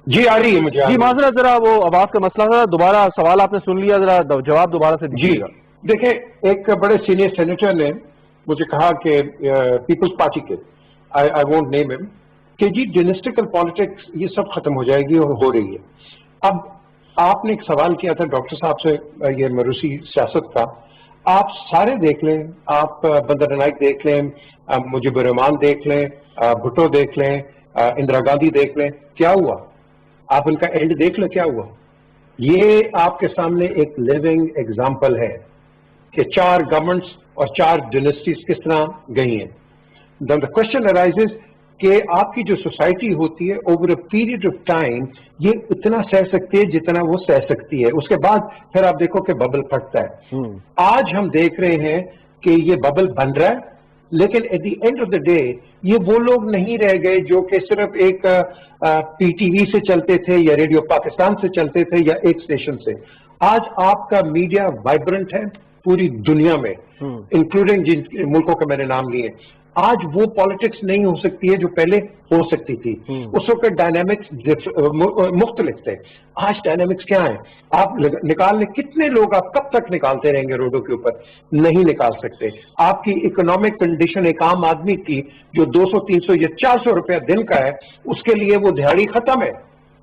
جی آ رہی ہے مجھے. جی معذرت, ذرا وہ آواز کا مسئلہ تھا, دوبارہ سوال آپ نے سن لیا, ذرا جواب دوبارہ سے دیجیے گا. دیکھیں, ایک بڑے سینئر سینیٹر نے مجھے کہا کہ پیپلز پارٹی کے, آئی وونٹ نیم ہم, کہ جی ڈینسٹیکل پالیٹکس یہ سب ختم ہو جائے گی, اور ہو رہی ہے. اب آپ نے ایک سوال کیا تھا ڈاکٹر صاحب سے, یہ موروثی سیاست کا. آپ سارے دیکھ لیں, آپ بندر نائک دیکھ لیں, مجیب الرحمان دیکھ لیں, بھٹو دیکھ لیں, اندرا گاندھی دیکھ لیں, کیا ہوا؟ آپ ان کا اینڈ دیکھ لیں کیا ہوا. یہ آپ کے سامنے ایک لیونگ ایگزامپل ہے کہ 4 گورنمنٹس اور 4 ڈائنسٹیز کس طرح گئی ہیں. دا کوشچن ارائزز کہ آپ کی جو سوسائٹی ہوتی ہے over a period of time یہ اتنا سہ سکتی ہے جتنا وہ سہ سکتی ہے, اس کے بعد پھر آپ دیکھو کہ ببل پھٹتا ہے. آج ہم دیکھ رہے ہیں کہ یہ ببل بن رہا ہے, لیکن at the end of the day یہ وہ لوگ نہیں رہ گئے جو کہ صرف ایک پی ٹی وی سے چلتے تھے یا ریڈیو پاکستان سے چلتے تھے یا ایک اسٹیشن سے. آج آپ کا میڈیا وائبرنٹ ہے پوری دنیا میں, انکلوڈنگ جن ملکوں کے میں نے نام لیے. آج وہ پالیٹکس نہیں ہو سکتی ہے جو پہلے ہو سکتی تھی. اس وقت ڈائنامکس مختلف تھے. آج ڈائنامکس کیا ہیں؟ آپ نکال لیں, کتنے لوگ آپ کب تک نکالتے رہیں گے روڈوں کے اوپر؟ نہیں نکال سکتے. آپ کی اکنامک کنڈیشن ایک عام آدمی کی جو 200 300 یا 400 روپیہ دن کا ہے, اس کے لیے وہ دہاڑی ختم ہے.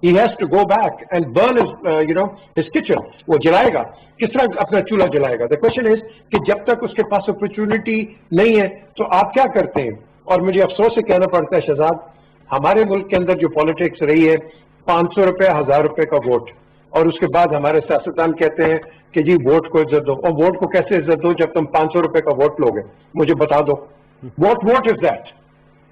He has to go back and burn his kitchen. وہ جلائے گا, کس طرح اپنا چولہا جلائے گا؟ The question is کہ جب تک اس کے پاس اپرچونٹی نہیں ہے تو آپ کیا کرتے ہیں؟ اور مجھے افسوس سے کہنا پڑتا ہے شہزاد, ہمارے ملک کے اندر جو پالیٹکس رہی ہے 500 روپے 1000 روپے کا ووٹ, اور اس کے بعد ہمارے سیاستدان کہتے ہیں کہ جی ووٹ کو عزت دو. اور ووٹ کو کیسے عزت دو جب تم 500 روپے کا ووٹ لو گے؟ مجھے بتا دو. What is that?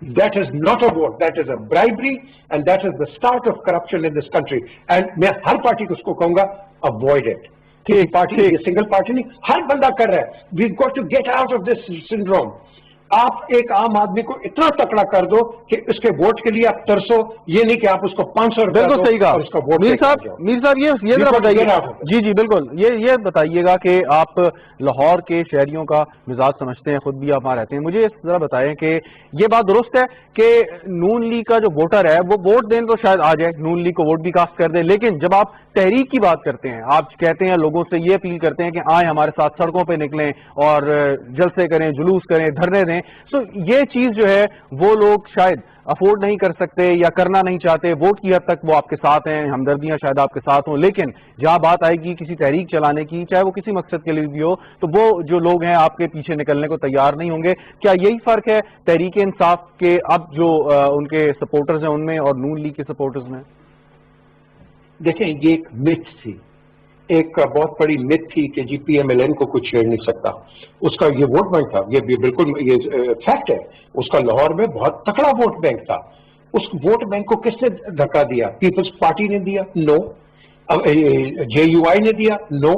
That is not a vote. That is a bribery, and that is the start of corruption in this country. And میں ہر پارٹی کو اس کو کہوں گا, avoid it. کسی پارٹی, یہ سنگل پارٹی نہیں, ہر بندہ کر رہا ہے. We've got to get out of this syndrome. آپ ایک عام آدمی کو اتنا تکڑا کر دو کہ اس کے ووٹ کے لیے آپ ترسو, یہ نہیں کہ آپ اس کو 500 روپے بالکل صحیح کہا. اس کا ووٹ. میر صاحب یہ ذرا بتائیے, جی جی بالکل, یہ بتائیے گا کہ آپ لاہور کے شہریوں کا مزاج سمجھتے ہیں, خود بھی آپ وہاں رہتے ہیں. مجھے ذرا بتائیں کہ یہ بات درست ہے کہ نون لیگ کا جو ووٹر ہے وہ ووٹ دیں تو شاید آ جائے, نون لیگ کو ووٹ بھی کاسٹ کر دے, لیکن جب آپ تحریک کی بات کرتے ہیں, آپ کہتے ہیں لوگوں سے یہ اپیل کرتے ہیں کہ آئیں ہمارے ساتھ سڑکوں پہ نکلیں اور جلسے کریں, جلوس کریں, دھرنے دیں, تو یہ چیز جو ہے وہ لوگ شاید افورڈ نہیں کر سکتے یا کرنا نہیں چاہتے. ووٹ کی حد تک وہ آپ کے ساتھ ہیں, ہمدردیاں شاید آپ کے ساتھ ہوں, لیکن جہاں بات آئے گی کسی تحریک چلانے کی, چاہے وہ کسی مقصد کے لیے بھی ہو, تو وہ جو لوگ ہیں آپ کے پیچھے نکلنے کو تیار نہیں ہوں گے. کیا یہی فرق ہے تحریک انصاف کے اب جو ان کے سپورٹرز ہیں ان میں اور نون لیگ کے سپورٹرز میں؟ دیکھیں, یہ ایک متھ تھی, ایک بہت بڑی متھ تھی کہ جی پی ایم ایل این کو کچھ چھیڑ نہیں سکتا. اس کا یہ ووٹ بینک تھا, یہ بالکل یہ فیکٹ ہے. اس کا لاہور میں بہت تکڑا ووٹ بینک تھا. اس ووٹ بینک کو کس نے دھکا دیا؟ پیپلز پارٹی نے دیا؟ نو. جے یو آئی نے دیا؟ نو.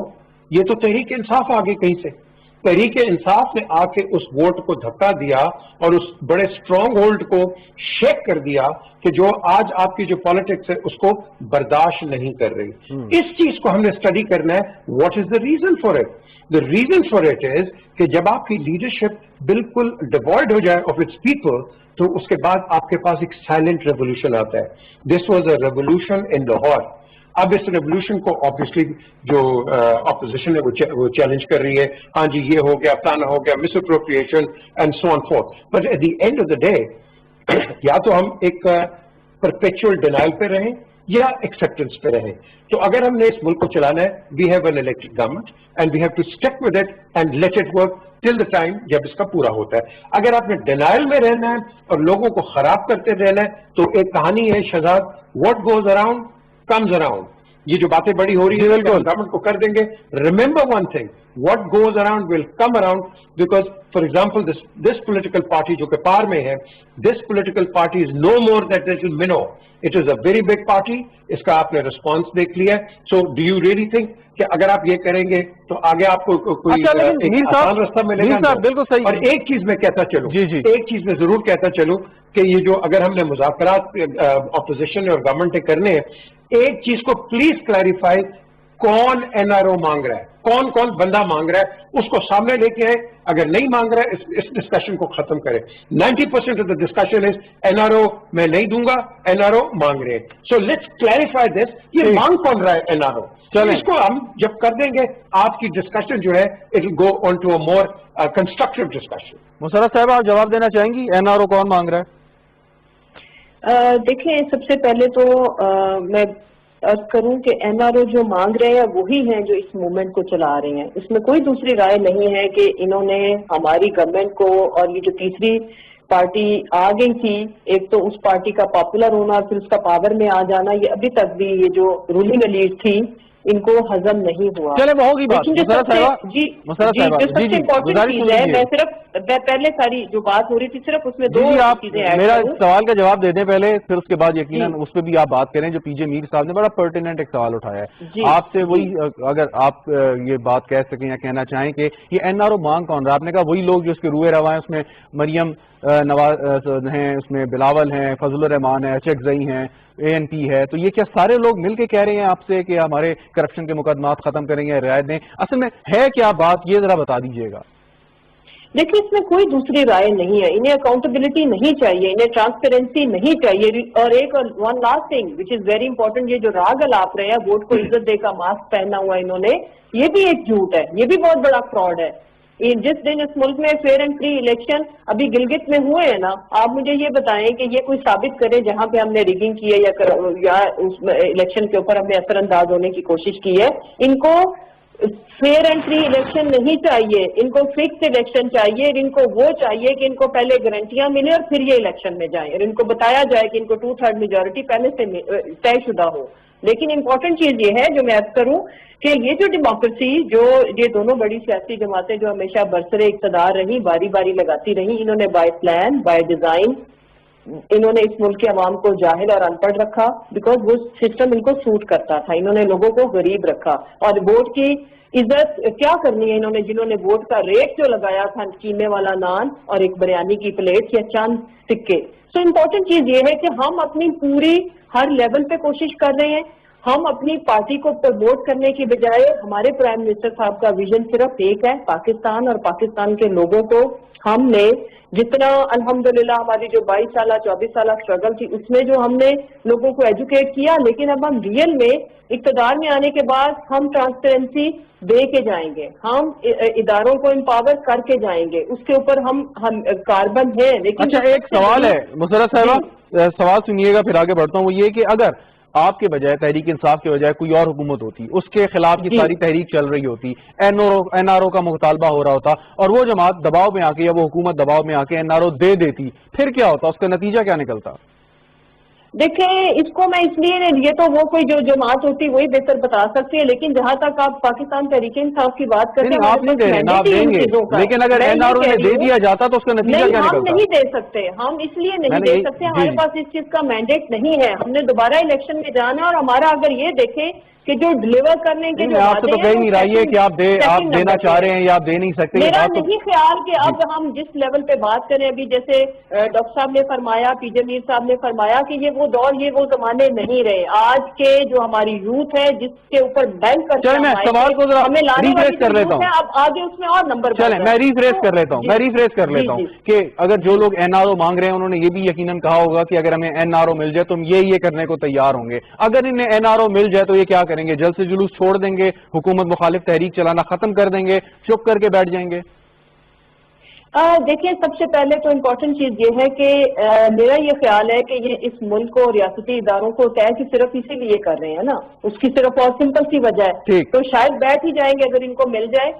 یہ تو تحریک انصاف آ گئی کہیں سے. تحریک انصاف نے آ کے اس ووٹ کو دھکا دیا اور اس بڑے اسٹرانگ ہولڈ کو شیک کر دیا کہ جو آج آپ کی جو پالیٹکس ہے اس کو برداشت نہیں کر رہی. اس چیز کو ہم نے اسٹڈی کرنا ہے. What is the reason for it? The reason for it is کہ جب آپ کی لیڈرشپ بالکل ڈیوائڈ ہو جائے آف اٹس پیپل, تو اس کے بعد آپ کے پاس ایک سائلنٹ ریولیوشن آتا ہے. This was a revolution in Lahore. اب اس ریولیوشن کو آبویسلی جو اپوزیشن ہے وہ چیلنج کر رہی ہے, ہاں جی یہ ہو گیا, فلانا ہو گیا, misappropriation and so on forth. But at the end of the day یا تو ہم ایک پرپیچوئل ڈینائل پہ رہیں یا ایکسیپٹنس پہ رہیں. تو اگر ہم نے اس ملک کو چلانا ہے, we have an elected government and we have to stick with it and let it work till the time جب اس کا پورا ہوتا ہے. اگر آپ نے ڈینائل میں رہنا ہے اور لوگوں کو خراب کرتے رہنا ہے تو ایک کہانی ہے Shahzad, what goes around comes around. یہ جو باتیں بڑی ہو رہی ہیں گورنمنٹ کو کر دیں گے. Remember one thing, what goes around will come around, because for example this political party جو کہ پار میں ہے, this political party is no more than little minnow. It is a very big party. اس کا آپ نے response دیکھ لیا ہے. So do you really think کہ اگر آپ یہ کریں گے تو آگے آپ کو کوئی آسان راستہ ملے گا؟ بالکل صحیح. اور ایک چیز میں کہتا چلوں, ایک چیز میں ضرور کہتا چلوں کہ یہ جو اگر ہم نے مذاکرات اپوزیشن اور گورنمنٹ کے کرنے ہیں, ایک چیز کو پلیز کلیریفائی, کون این آر او مانگ رہا ہے, کون کون بندہ مانگ رہا ہے, اس کو سامنے لے کے آئے. اگر نہیں مانگ رہا ہے اس ڈسکشن کو ختم کرے. 90% of the discussion is an R O میں نہیں دوں گا, این آر او مانگ رہے ہیں. سو لیٹس کلیریفائی دس, یہ مانگ کون رہا ہے این آر او. اس کو ہم جب کر دیں گے آپ کی ڈسکشن جو ہے it will go on to a more constructive discussion. Musarrat صاحب آپ جواب دینا چاہیں گی, این آر او کون مانگ رہا ہے؟ دیکھیں سب سے پہلے تو میں عرض کروں کہ این آر او جو مانگ رہے ہیں وہی ہیں جو اس موومنٹ کو چلا رہے ہیں. اس میں کوئی دوسری رائے نہیں ہے کہ انہوں نے ہماری گورنمنٹ کو, اور یہ جو تیسری پارٹی آ گئی تھی, ایک تو اس پارٹی کا پاپولر ہونا, پھر اس کا پاور میں آ جانا, یہ ابھی تک بھی یہ جو رولنگ ایلیٹ تھی ان کو ہضم نہیں ہوا. چلے وہ ہوگی بات. جو سب سے امپورٹنٹ چیز ہے, میں صرف پہلے ساری جو بات ہو رہی تھی صرف اس میں دو چیزیں ایڈ میرا سوال کا جواب دے دیں پہلے, پھر اس کے بعد یقیناً اس پہ بھی آپ بات کریں. جو پی جے میر صاحب نے بڑا پرٹیننٹ ایک سوال اٹھایا ہے آپ سے, وہی اگر آپ یہ بات کہہ سکیں یا کہنا چاہیں کہ یہ این آر او مانگ کون رہا. آپ نے کہا وہی لوگ جو اس کے روئے روا ہیں, اس میں مریم نواز ہیں, اس میں بلاول ہیں, فضل الرحمان ہیں, اچک زئی ہیں, اے این پی ہے, تو یہ کیا سارے لوگ مل کے کہہ رہے ہیں آپ سے کہ ہمارے کرپشن کے مقدمات ختم کریں گے, رعایت دیں؟ اصل میں ہے کیا بات, یہ ذرا بتا دیجیے گا. دیکھیں اس میں کوئی دوسری رائے نہیں ہے. انہیں اکاؤنٹیبلٹی نہیں چاہیے, انہیں ٹرانسپیرنسی نہیں چاہیے. اور ایک one last thing which is very important, یہ جو راگ الاپ رہے ہیں ووٹ کو عزت دے کا ماسک پہنا ہوا انہوں نے, یہ بھی ایک جھوٹ ہے, یہ بھی بہت بڑا فراڈ ہے. جس دن اس ملک میں فیئر اینڈ فری الیکشن ابھی گلگت میں ہوئے ہیں نا, آپ مجھے یہ بتائیں کہ یہ کوئی ثابت کرے جہاں پہ ہم نے ریگنگ کی ہے یا اس الیکشن کے اوپر ہم نے اثر انداز ہونے کی کوشش کی ہے. ان کو فیئر اینڈ فری الیکشن نہیں چاہیے, ان کو فکس الیکشن چاہیے. ان کو وہ چاہیے کہ ان کو پہلے گارنٹیاں ملیں اور پھر یہ الیکشن میں جائیں, اور ان کو بتایا جائے کہ ان کو 2/3 میجورٹی پہلے سے طے شدہ ہو. لیکن امپورٹنٹ چیز یہ ہے جو میں عرض کروں کہ یہ جو ڈیموکریسی, جو یہ دونوں بڑی سیاسی جماعتیں جو ہمیشہ برسر اقتدار رہی, باری باری لگاتی رہی, انہوں نے بائی پلان بائی ڈیزائن انہوں نے اس ملک کے عوام کو جاہل اور ان پڑھ رکھا, بیکاز وہ سسٹم ان کو سوٹ کرتا تھا. انہوں نے لوگوں کو غریب رکھا, اور ووٹ کی عزت کیا کرنی ہے انہوں نے, جنہوں نے ووٹ کا ریٹ جو لگایا تھا, قیمے والا نان اور ایک بریانی کی پلیٹ یا چند سکے. سو امپورٹنٹ چیز یہ ہے کہ ہم اپنی پوری ہر لیول پہ کوشش کر رہے ہیں. ہم اپنی پارٹی کو پروموٹ کرنے کی بجائے, ہمارے پرائم منسٹر صاحب کا ویژن صرف ایک ہے, پاکستان اور پاکستان کے لوگوں کو ہم نے جتنا الحمدللہ ہماری جو 22 سالہ 24 سالہ اسٹرگل تھی اس میں جو ہم نے لوگوں کو ایجوکیٹ کیا, لیکن اب ہم ریئل میں اقتدار میں آنے کے بعد ہم ٹرانسپیرنسی دے کے جائیں گے, ہم اداروں کو امپاور کر کے جائیں گے. اس کے اوپر ہم کاربن ہیں. لیکن اچھا ایک سوال ہے مسرت صاحبہ, سوال سنیے گا پھر آگے بڑھتا ہوں. وہ یہ کہ اگر آپ کے بجائے تحریک انصاف کے بجائے کوئی اور حکومت ہوتی, اس کے خلاف یہ ساری تحریک چل رہی ہوتی, این آر او کا مطالبہ ہو رہا ہوتا, اور وہ جماعت دباؤ میں آ کے یا وہ حکومت دباؤ میں آ کے این آر او دے دیتی, پھر کیا ہوتا, اس کا نتیجہ کیا نکلتا؟ دیکھیں اس کو میں اس لیے, یہ تو وہ کوئی جو جماعت ہوتی وہی بہتر بتا سکتی ہے, لیکن جہاں تک آپ پاکستان تحریک انصاف کی بات کرتے ہیں آپ نہیں دے رہے, آپ دیں گے, لیکن اگر این آر او نے دے دیا جاتا تو اس کا نتیجہ کیا نکلتا؟ ہم نہیں دے سکتے, ہم اس لیے نہیں دے سکتے, ہمارے پاس اس چیز کا مینڈیٹ نہیں ہے. ہم نے دوبارہ الیکشن میں جانا, اور ہمارا اگر یہ دیکھیں کہ جو ڈلیور کرنے کے جو آپ سے تو کہہ نہیں رہی ہے کہ آپ دینا چاہ رہے ہیں یا آپ دے نہیں سکتے. میرا نہیں خیال کہ اب ہم جس لیول پہ بات کریں, ابھی جیسے ڈاکٹر صاحب نے فرمایا, پی جے میر صاحب نے فرمایا کہ یہ وہ دور, یہ وہ زمانے نہیں رہے. آج کے جو ہماری یوتھ ہے جس کے اوپر بینک کرتے ہیں, میں سوال کو ذرا ریفریش کر لیتا ہوں, اب آگے اس میں اور نمبر, چلیں میں ریفریش کر لیتا ہوں, کہ اگر جو لوگ این آر او مانگ رہے ہیں انہوں نے یہ بھی یقیناً کہا ہوگا کہ اگر ہمیں این آر او مل جائے تو ہم یہ کرنے کو تیار ہوں گے. اگر انہیں این آر او مل جائے تو یہ کیا کریں گے؟ جلد سے جلوس چھوڑ دیں گے, حکومت مخالف تحریک چلانا ختم کر دیں گے, چپ کر کے بیٹھ جائیں گے؟ دیکھیں سب سے پہلے تو امپورٹنٹ چیز یہ ہے کہ میرا یہ خیال ہے کہ یہ اس ملک کو ریاستی اداروں کو طے کہ صرف اسی لیے کر رہے ہیں نا, اس کی صرف اور سمپل سی وجہ ہے, تو شاید بیٹھ ہی جائیں گے اگر ان کو مل جائے.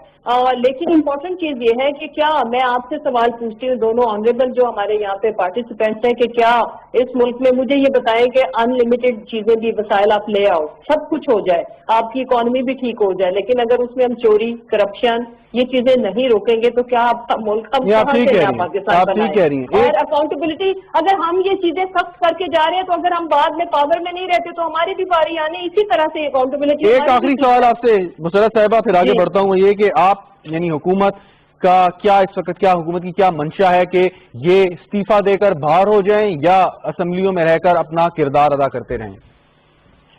لیکن امپورٹنٹ چیز یہ ہے کہ کیا, میں آپ سے سوال پوچھتی ہوں, دونوں آنریبل جو ہمارے یہاں پہ پارٹیسپینٹس ہیں, کہ کیا اس ملک میں مجھے یہ بتائیں کہ انلمیٹڈ چیزیں بھی وسائل آپ لے آؤ, سب کچھ ہو جائے, آپ کی اکانومی بھی ٹھیک ہو جائے, لیکن اگر اس میں ہم چوری, کرپشن, یہ چیزیں نہیں روکیں گے تو کیا آپ کا ملک ہم کہاں سے نیا پاکستان بنائیں؟ اور اکاؤنٹیبلٹی, اگر ہم یہ چیزیں سخت کر کے جا رہے ہیں تو اگر ہم بعد میں پاور میں نہیں رہتے تو ہماری بھی باری آنے اسی طرح سے اکاؤنٹیبلٹی. ایک آخری سوال آپ سے مسرت صاحبہ, پھر آگے بڑھتا ہوں, یہ کہ آپ یعنی حکومت کا کیا اس وقت, کیا حکومت کی کیا منشا ہے کہ یہ استعفیٰ دے کر باہر ہو جائیں یا اسمبلیوں میں رہ کر اپنا کردار ادا کرتے رہیں؟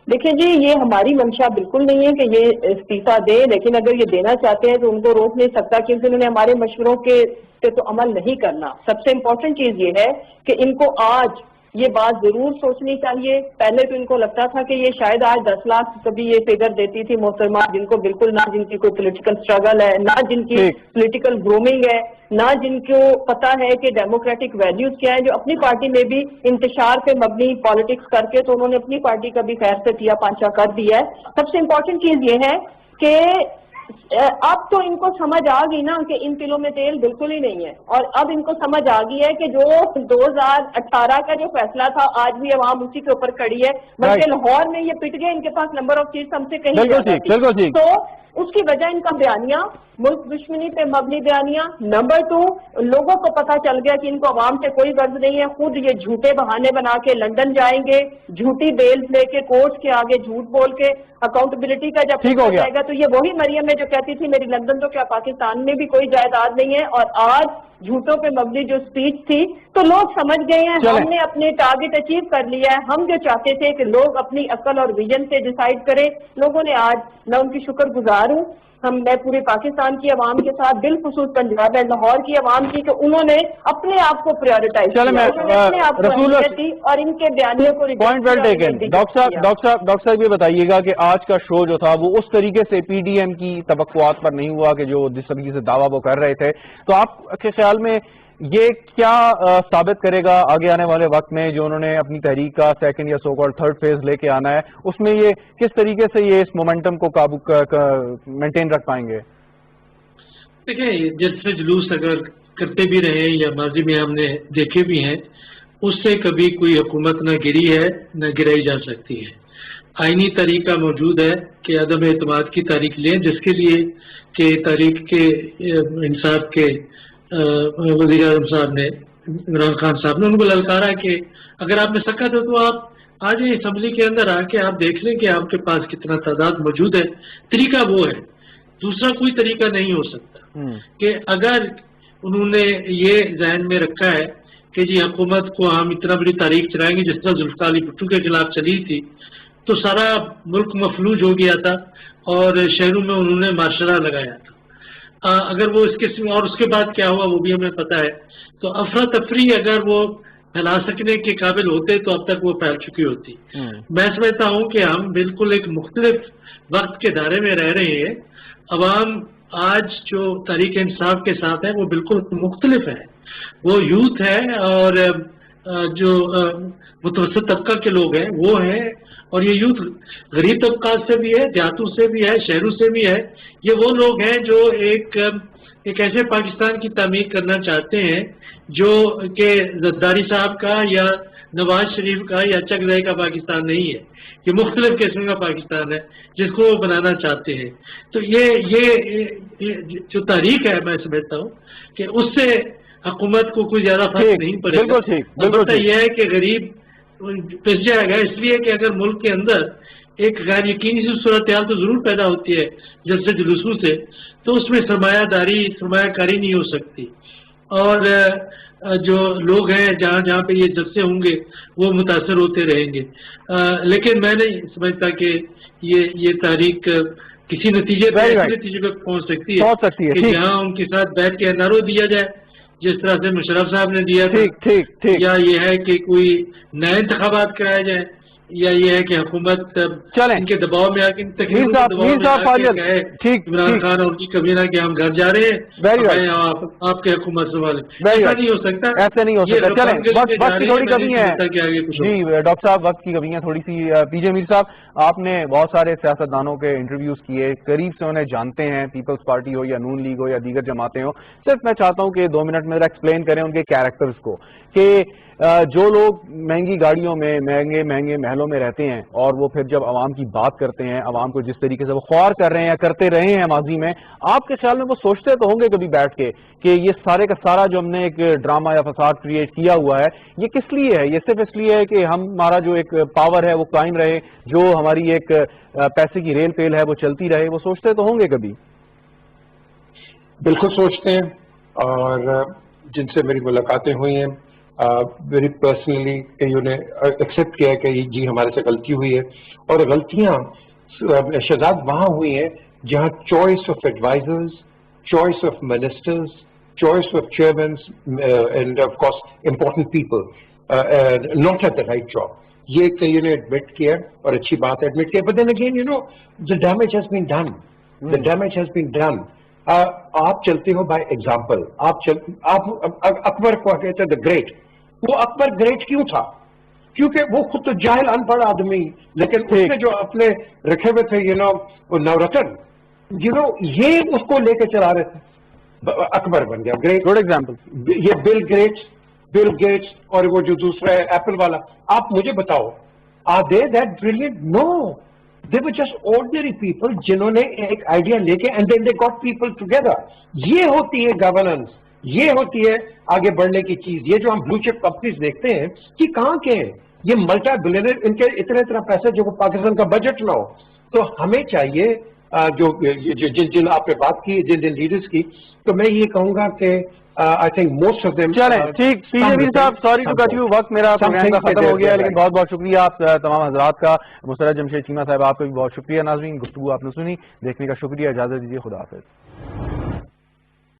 دیکھیں جی, یہ ہماری منشا بالکل نہیں ہے کہ یہ استعفیٰ دے, لیکن اگر یہ دینا چاہتے ہیں تو ان کو روک نہیں سکتا, کیونکہ انہوں نے ہمارے مشوروں پہ تو عمل نہیں کرنا. سب سے امپورٹنٹ چیز یہ ہے کہ ان کو آج یہ بات ضرور سوچنی چاہیے. پہلے تو ان کو لگتا تھا کہ یہ شاید آج 10 لاکھ کبھی یہ فگر دیتی تھی محترمہ, جن کو بالکل نہ جن کی کوئی پولیٹیکل اسٹرگل ہے, نہ جن کی پولیٹیکل گرومنگ ہے, نہ جن کو پتا ہے کہ ڈیموکریٹک ویلیوز کیا ہیں, جو اپنی پارٹی میں بھی انتشار پہ مبنی پالیٹکس کر کے تو انہوں نے اپنی پارٹی کا بھی خیر سے کیا پانچا کر دیا ہے. سب سے امپورٹنٹ چیز یہ ہے کہ اب تو ان کو سمجھ آ گئی نا کہ ان تلوں میں تیل بالکل ہی نہیں ہے, اور اب ان کو سمجھ آ گئی ہے کہ جو 2018 کا جو فیصلہ تھا آج بھی عوام اسی کے اوپر کھڑی ہے, بلکہ لاہور میں یہ پٹ گئے, ان کے پاس نمبر آف سیٹس ہم سے کہیں زیادہ تھی. تو اس کی وجہ ان کا بیانیہ ملک دشمنی پہ مبنی بیانیہ. نمبر 2, لوگوں کو پتا چل گیا کہ ان کو عوام سے کوئی غرض نہیں ہے, خود یہ جھوٹے بہانے بنا کے لندن جائیں گے, جھوٹی بیلز لے کے کورٹ کے آگے جھوٹ بول کے. اکاؤنٹیبلٹی کا جب پوچھا جائے گا تو یہ وہی مریم ہے جو کہتی تھی میری لندن تو کیا پاکستان میں بھی کوئی جائیداد نہیں ہے, اور آج جھوٹوں پہ مبنی جو اسپیچ تھی تو لوگ سمجھ گئے ہیں ہم نے اپنے ٹارگٹ اچیو کر لیا ہے. ہم جو چاہتے تھے کہ لوگ اپنی عقل اور ویژن سے ڈیسائیڈ کریں, لوگوں نے آج, میں ان کی شکر گزار ہوں, میں پورے پاکستان کی عوام کے ساتھ, بالخصوص پنجاب ہے لاہور کی عوام کی, کہ انہوں نے اپنے آپ کو پریورٹائز کیا, انہوں نے اپنے آپ کو اہمیت دی اور ان کے بیانیوں کو پوائنٹ ویل ٹیکن. ڈاکٹر صاحب یہ بتائیے گا کہ آج کا شو جو تھا وہ اس طریقے سے پی ڈی ایم کی توقعات پر نہیں ہوا کہ جو جس طریقے سے دعویٰ وہ کر رہے تھے, تو آپ کے خیال میں یہ کیا ثابت کرے گا آگے آنے والے وقت میں جو انہوں نے اپنی تحریک کا سیکنڈ یا سو کال تھرڈ فیز لے کے آنا ہے, اس میں یہ کس طریقے سے یہ اس مومنٹم کو قابو مینٹین رکھ پائیں گے؟ دیکھیں, جلسے جلوس اگر کرتے بھی رہے یا ماضی میں ہم نے دیکھے بھی ہیں, اس سے کبھی کوئی حکومت نہ گری ہے نہ گرائی جا سکتی ہے. آئینی طریقہ موجود ہے کہ عدم اعتماد کی تاریخ لیں, جس کے لیے کہ تاریخ کے انصاف کے وزیر اعظم صاحب نے, عمران خان صاحب نے ان کو للکارا کہ اگر آپ میں سکت ہو تو آپ آج اسمبلی کے اندر آ کے آپ دیکھ لیں کہ آپ کے پاس کتنا تعداد موجود ہے. طریقہ وہ ہے, دوسرا کوئی طریقہ نہیں ہو سکتا. کہ اگر انہوں نے یہ ذہن میں رکھا ہے کہ جی حکومت کو ہم اتنا بڑی تاریخ چلائیں گے جس طرح ذوالفقار علی بھٹو کے خلاف چلی تھی, تو سارا ملک مفلوج ہو گیا تھا اور شہروں میں انہوں نے مارشرہ لگایا تھا. اگر وہ اور اس کے بعد کیا ہوا وہ بھی ہمیں پتا ہے. تو افراتفری اگر وہ پھیلا سکنے کے قابل ہوتے تو اب تک وہ پھیل چکی ہوتی. میں سمجھتا ہوں کہ ہم بالکل ایک مختلف وقت کے دائرے میں رہ رہے ہیں. عوام آج جو تحریک انصاف کے ساتھ ہے وہ بالکل مختلف ہے. وہ یوتھ ہے اور جو متوسط طبقہ کے لوگ ہیں وہ ہیں, اور یہ یوتھ غریب طبقات سے بھی ہے, دیہاتوں سے بھی ہے, شہروں سے بھی ہے. یہ وہ لوگ ہیں جو ایک ایسے پاکستان کی تعمیر کرنا چاہتے ہیں جو کہ زرداری صاحب کا یا نواز شریف کا یا چک زئی کا پاکستان نہیں ہے. یہ مختلف قسم کا پاکستان ہے جس کو وہ بنانا چاہتے ہیں. تو یہ جو تاریخ ہے میں سمجھتا ہوں کہ اس سے حکومت کو کوئی زیادہ فرق نہیں پڑے گا. البتہ یہ ہے کہ غریب پس جائے گا, اس لیے کہ اگر ملک کے اندر ایک غیر یقینی سی صورتحال تو ضرور پیدا ہوتی ہے جلسے جلوسوں سے, تو اس میں سرمایہ کاری نہیں ہو سکتی. اور جو لوگ ہیں جہاں پہ یہ جلسے ہوں گے وہ متاثر ہوتے رہیں گے. لیکن میں نہیں سمجھتا کہ یہ تحریک کسی نتیجے پہ پہنچ سکتی ہے کہ جہاں ان کے ساتھ بیٹھ کے این آر او دیا جائے جس طرح سے مشرف صاحب نے دیا تھا, یا یہ ہے کہ کوئی نئے انتخابات کرائے جائیں, یا یہ ہے کہ حکومت ان کے دباؤ میں آ کے عمران خان اور ان کی کبینہ کہ ہم گھر جا رہے ہیں آپ کے حکومت سنبھالیں. ایسا نہیں ہو سکتا, ایسے نہیں ہو سکتا. چلیں وقت کی تھوڑی کمی ہے جی ڈاکٹر صاحب, وقت کی کمی ہے تھوڑی سی. پی جے میر صاحب, آپ نے بہت سارے سیاستدانوں کے انٹرویوز کیے, قریب سے انہیں جانتے ہیں, پیپلز پارٹی ہو یا نون لیگ ہو یا دیگر جماعتیں ہو. صرف میں چاہتا ہوں کہ 2 منٹ میں ذرا ایکسپلین کریں ان کے کیریکٹرز کو کہ جو لوگ مہنگی گاڑیوں میں مہنگے مہنگے محلوں میں رہتے ہیں اور وہ پھر جب عوام کی بات کرتے ہیں، عوام کو جس طریقے سے وہ خوار کر رہے ہیں یا کرتے رہے ہیں ماضی میں، آپ کے خیال میں وہ سوچتے تو ہوں گے کبھی بیٹھ کے کہ یہ سارے کا سارا جو ہم نے ایک ڈرامہ یا فساد کریٹ کیا ہوا ہے یہ کس لیے ہے؟ یہ صرف اس لیے ہے کہ ہمارا جو ایک پاور ہے وہ قائم رہے، جو ہماری ایک پیسے کی ریل پیل ہے وہ چلتی رہے، وہ سوچتے تو ہوں گے کبھی؟ بالکل سوچتے ہیں، اور جن سے میری ملاقاتیں ہوئی ہیں ویری پرسنلی کئیوں نے ایکسیپٹ کیا ہے کہ جی ہمارے سے غلطی ہوئی ہے، اور غلطیاں شہزاد وہاں ہوئی ہیں جہاں choice of advisers, choice of ministers, choice of chairmans and of course important people not at the right job. یہ کئیوں نے ایڈمٹ کیا اور اچھی بات ایڈمٹ کیا. But then again you know the damage has been done, the damage has been done. آپ چلتے ہو بائی ایگزامپل. آپ اکبر کو کہتے ہیں دا گریٹ. وہ اکبر گریٹ کیوں تھا؟ کیونکہ وہ خود تو جاہل ان پڑھ آدمی، لیکن اس نے جو اپنے رکھے ہوئے تھے یو نو وہ نورتن یو نو یہ اس کو لے کے چلا رہے تھے، اکبر بن گیا گریٹ. Good example. یہ بل گیٹس اور وہ جو دوسرا ہے ایپل والا. آپ مجھے بتاؤ are they that brilliant? No, they were just ordinary people جنہوں نے ایک آئیڈیا لے کے and then they got people together. یہ ہوتی ہے گورننس، یہ ہوتی ہے آگے بڑھنے کی چیز. یہ جو ہم بلو چپ کمپنیز دیکھتے ہیں کہ کہاں کے ہیں یہ ملٹا بلینئر، ان کے اتنا پیسے جو پاکستان کا بجٹ نہ ہو. تو ہمیں چاہیے جو جن آپ نے بات کی، جن لیڈرز کی، تو میں یہ کہوں گا کہ I think most of them. چلیں ٹھیک. پی جے میر صاحب سوری ٹو کٹ یو، وقت میرا پروگرام کا ختم ہو گیا ہے، لیکن بہت بہت شکریہ آپ تمام حضرات کا. مسرت جمشید چیمہ صاحب آپ کا بھی بہت شکریہ. ناظرین گفتگو آپ نے سنی، دیکھنے کا شکریہ. اجازت دیجیے، خدا حافظ.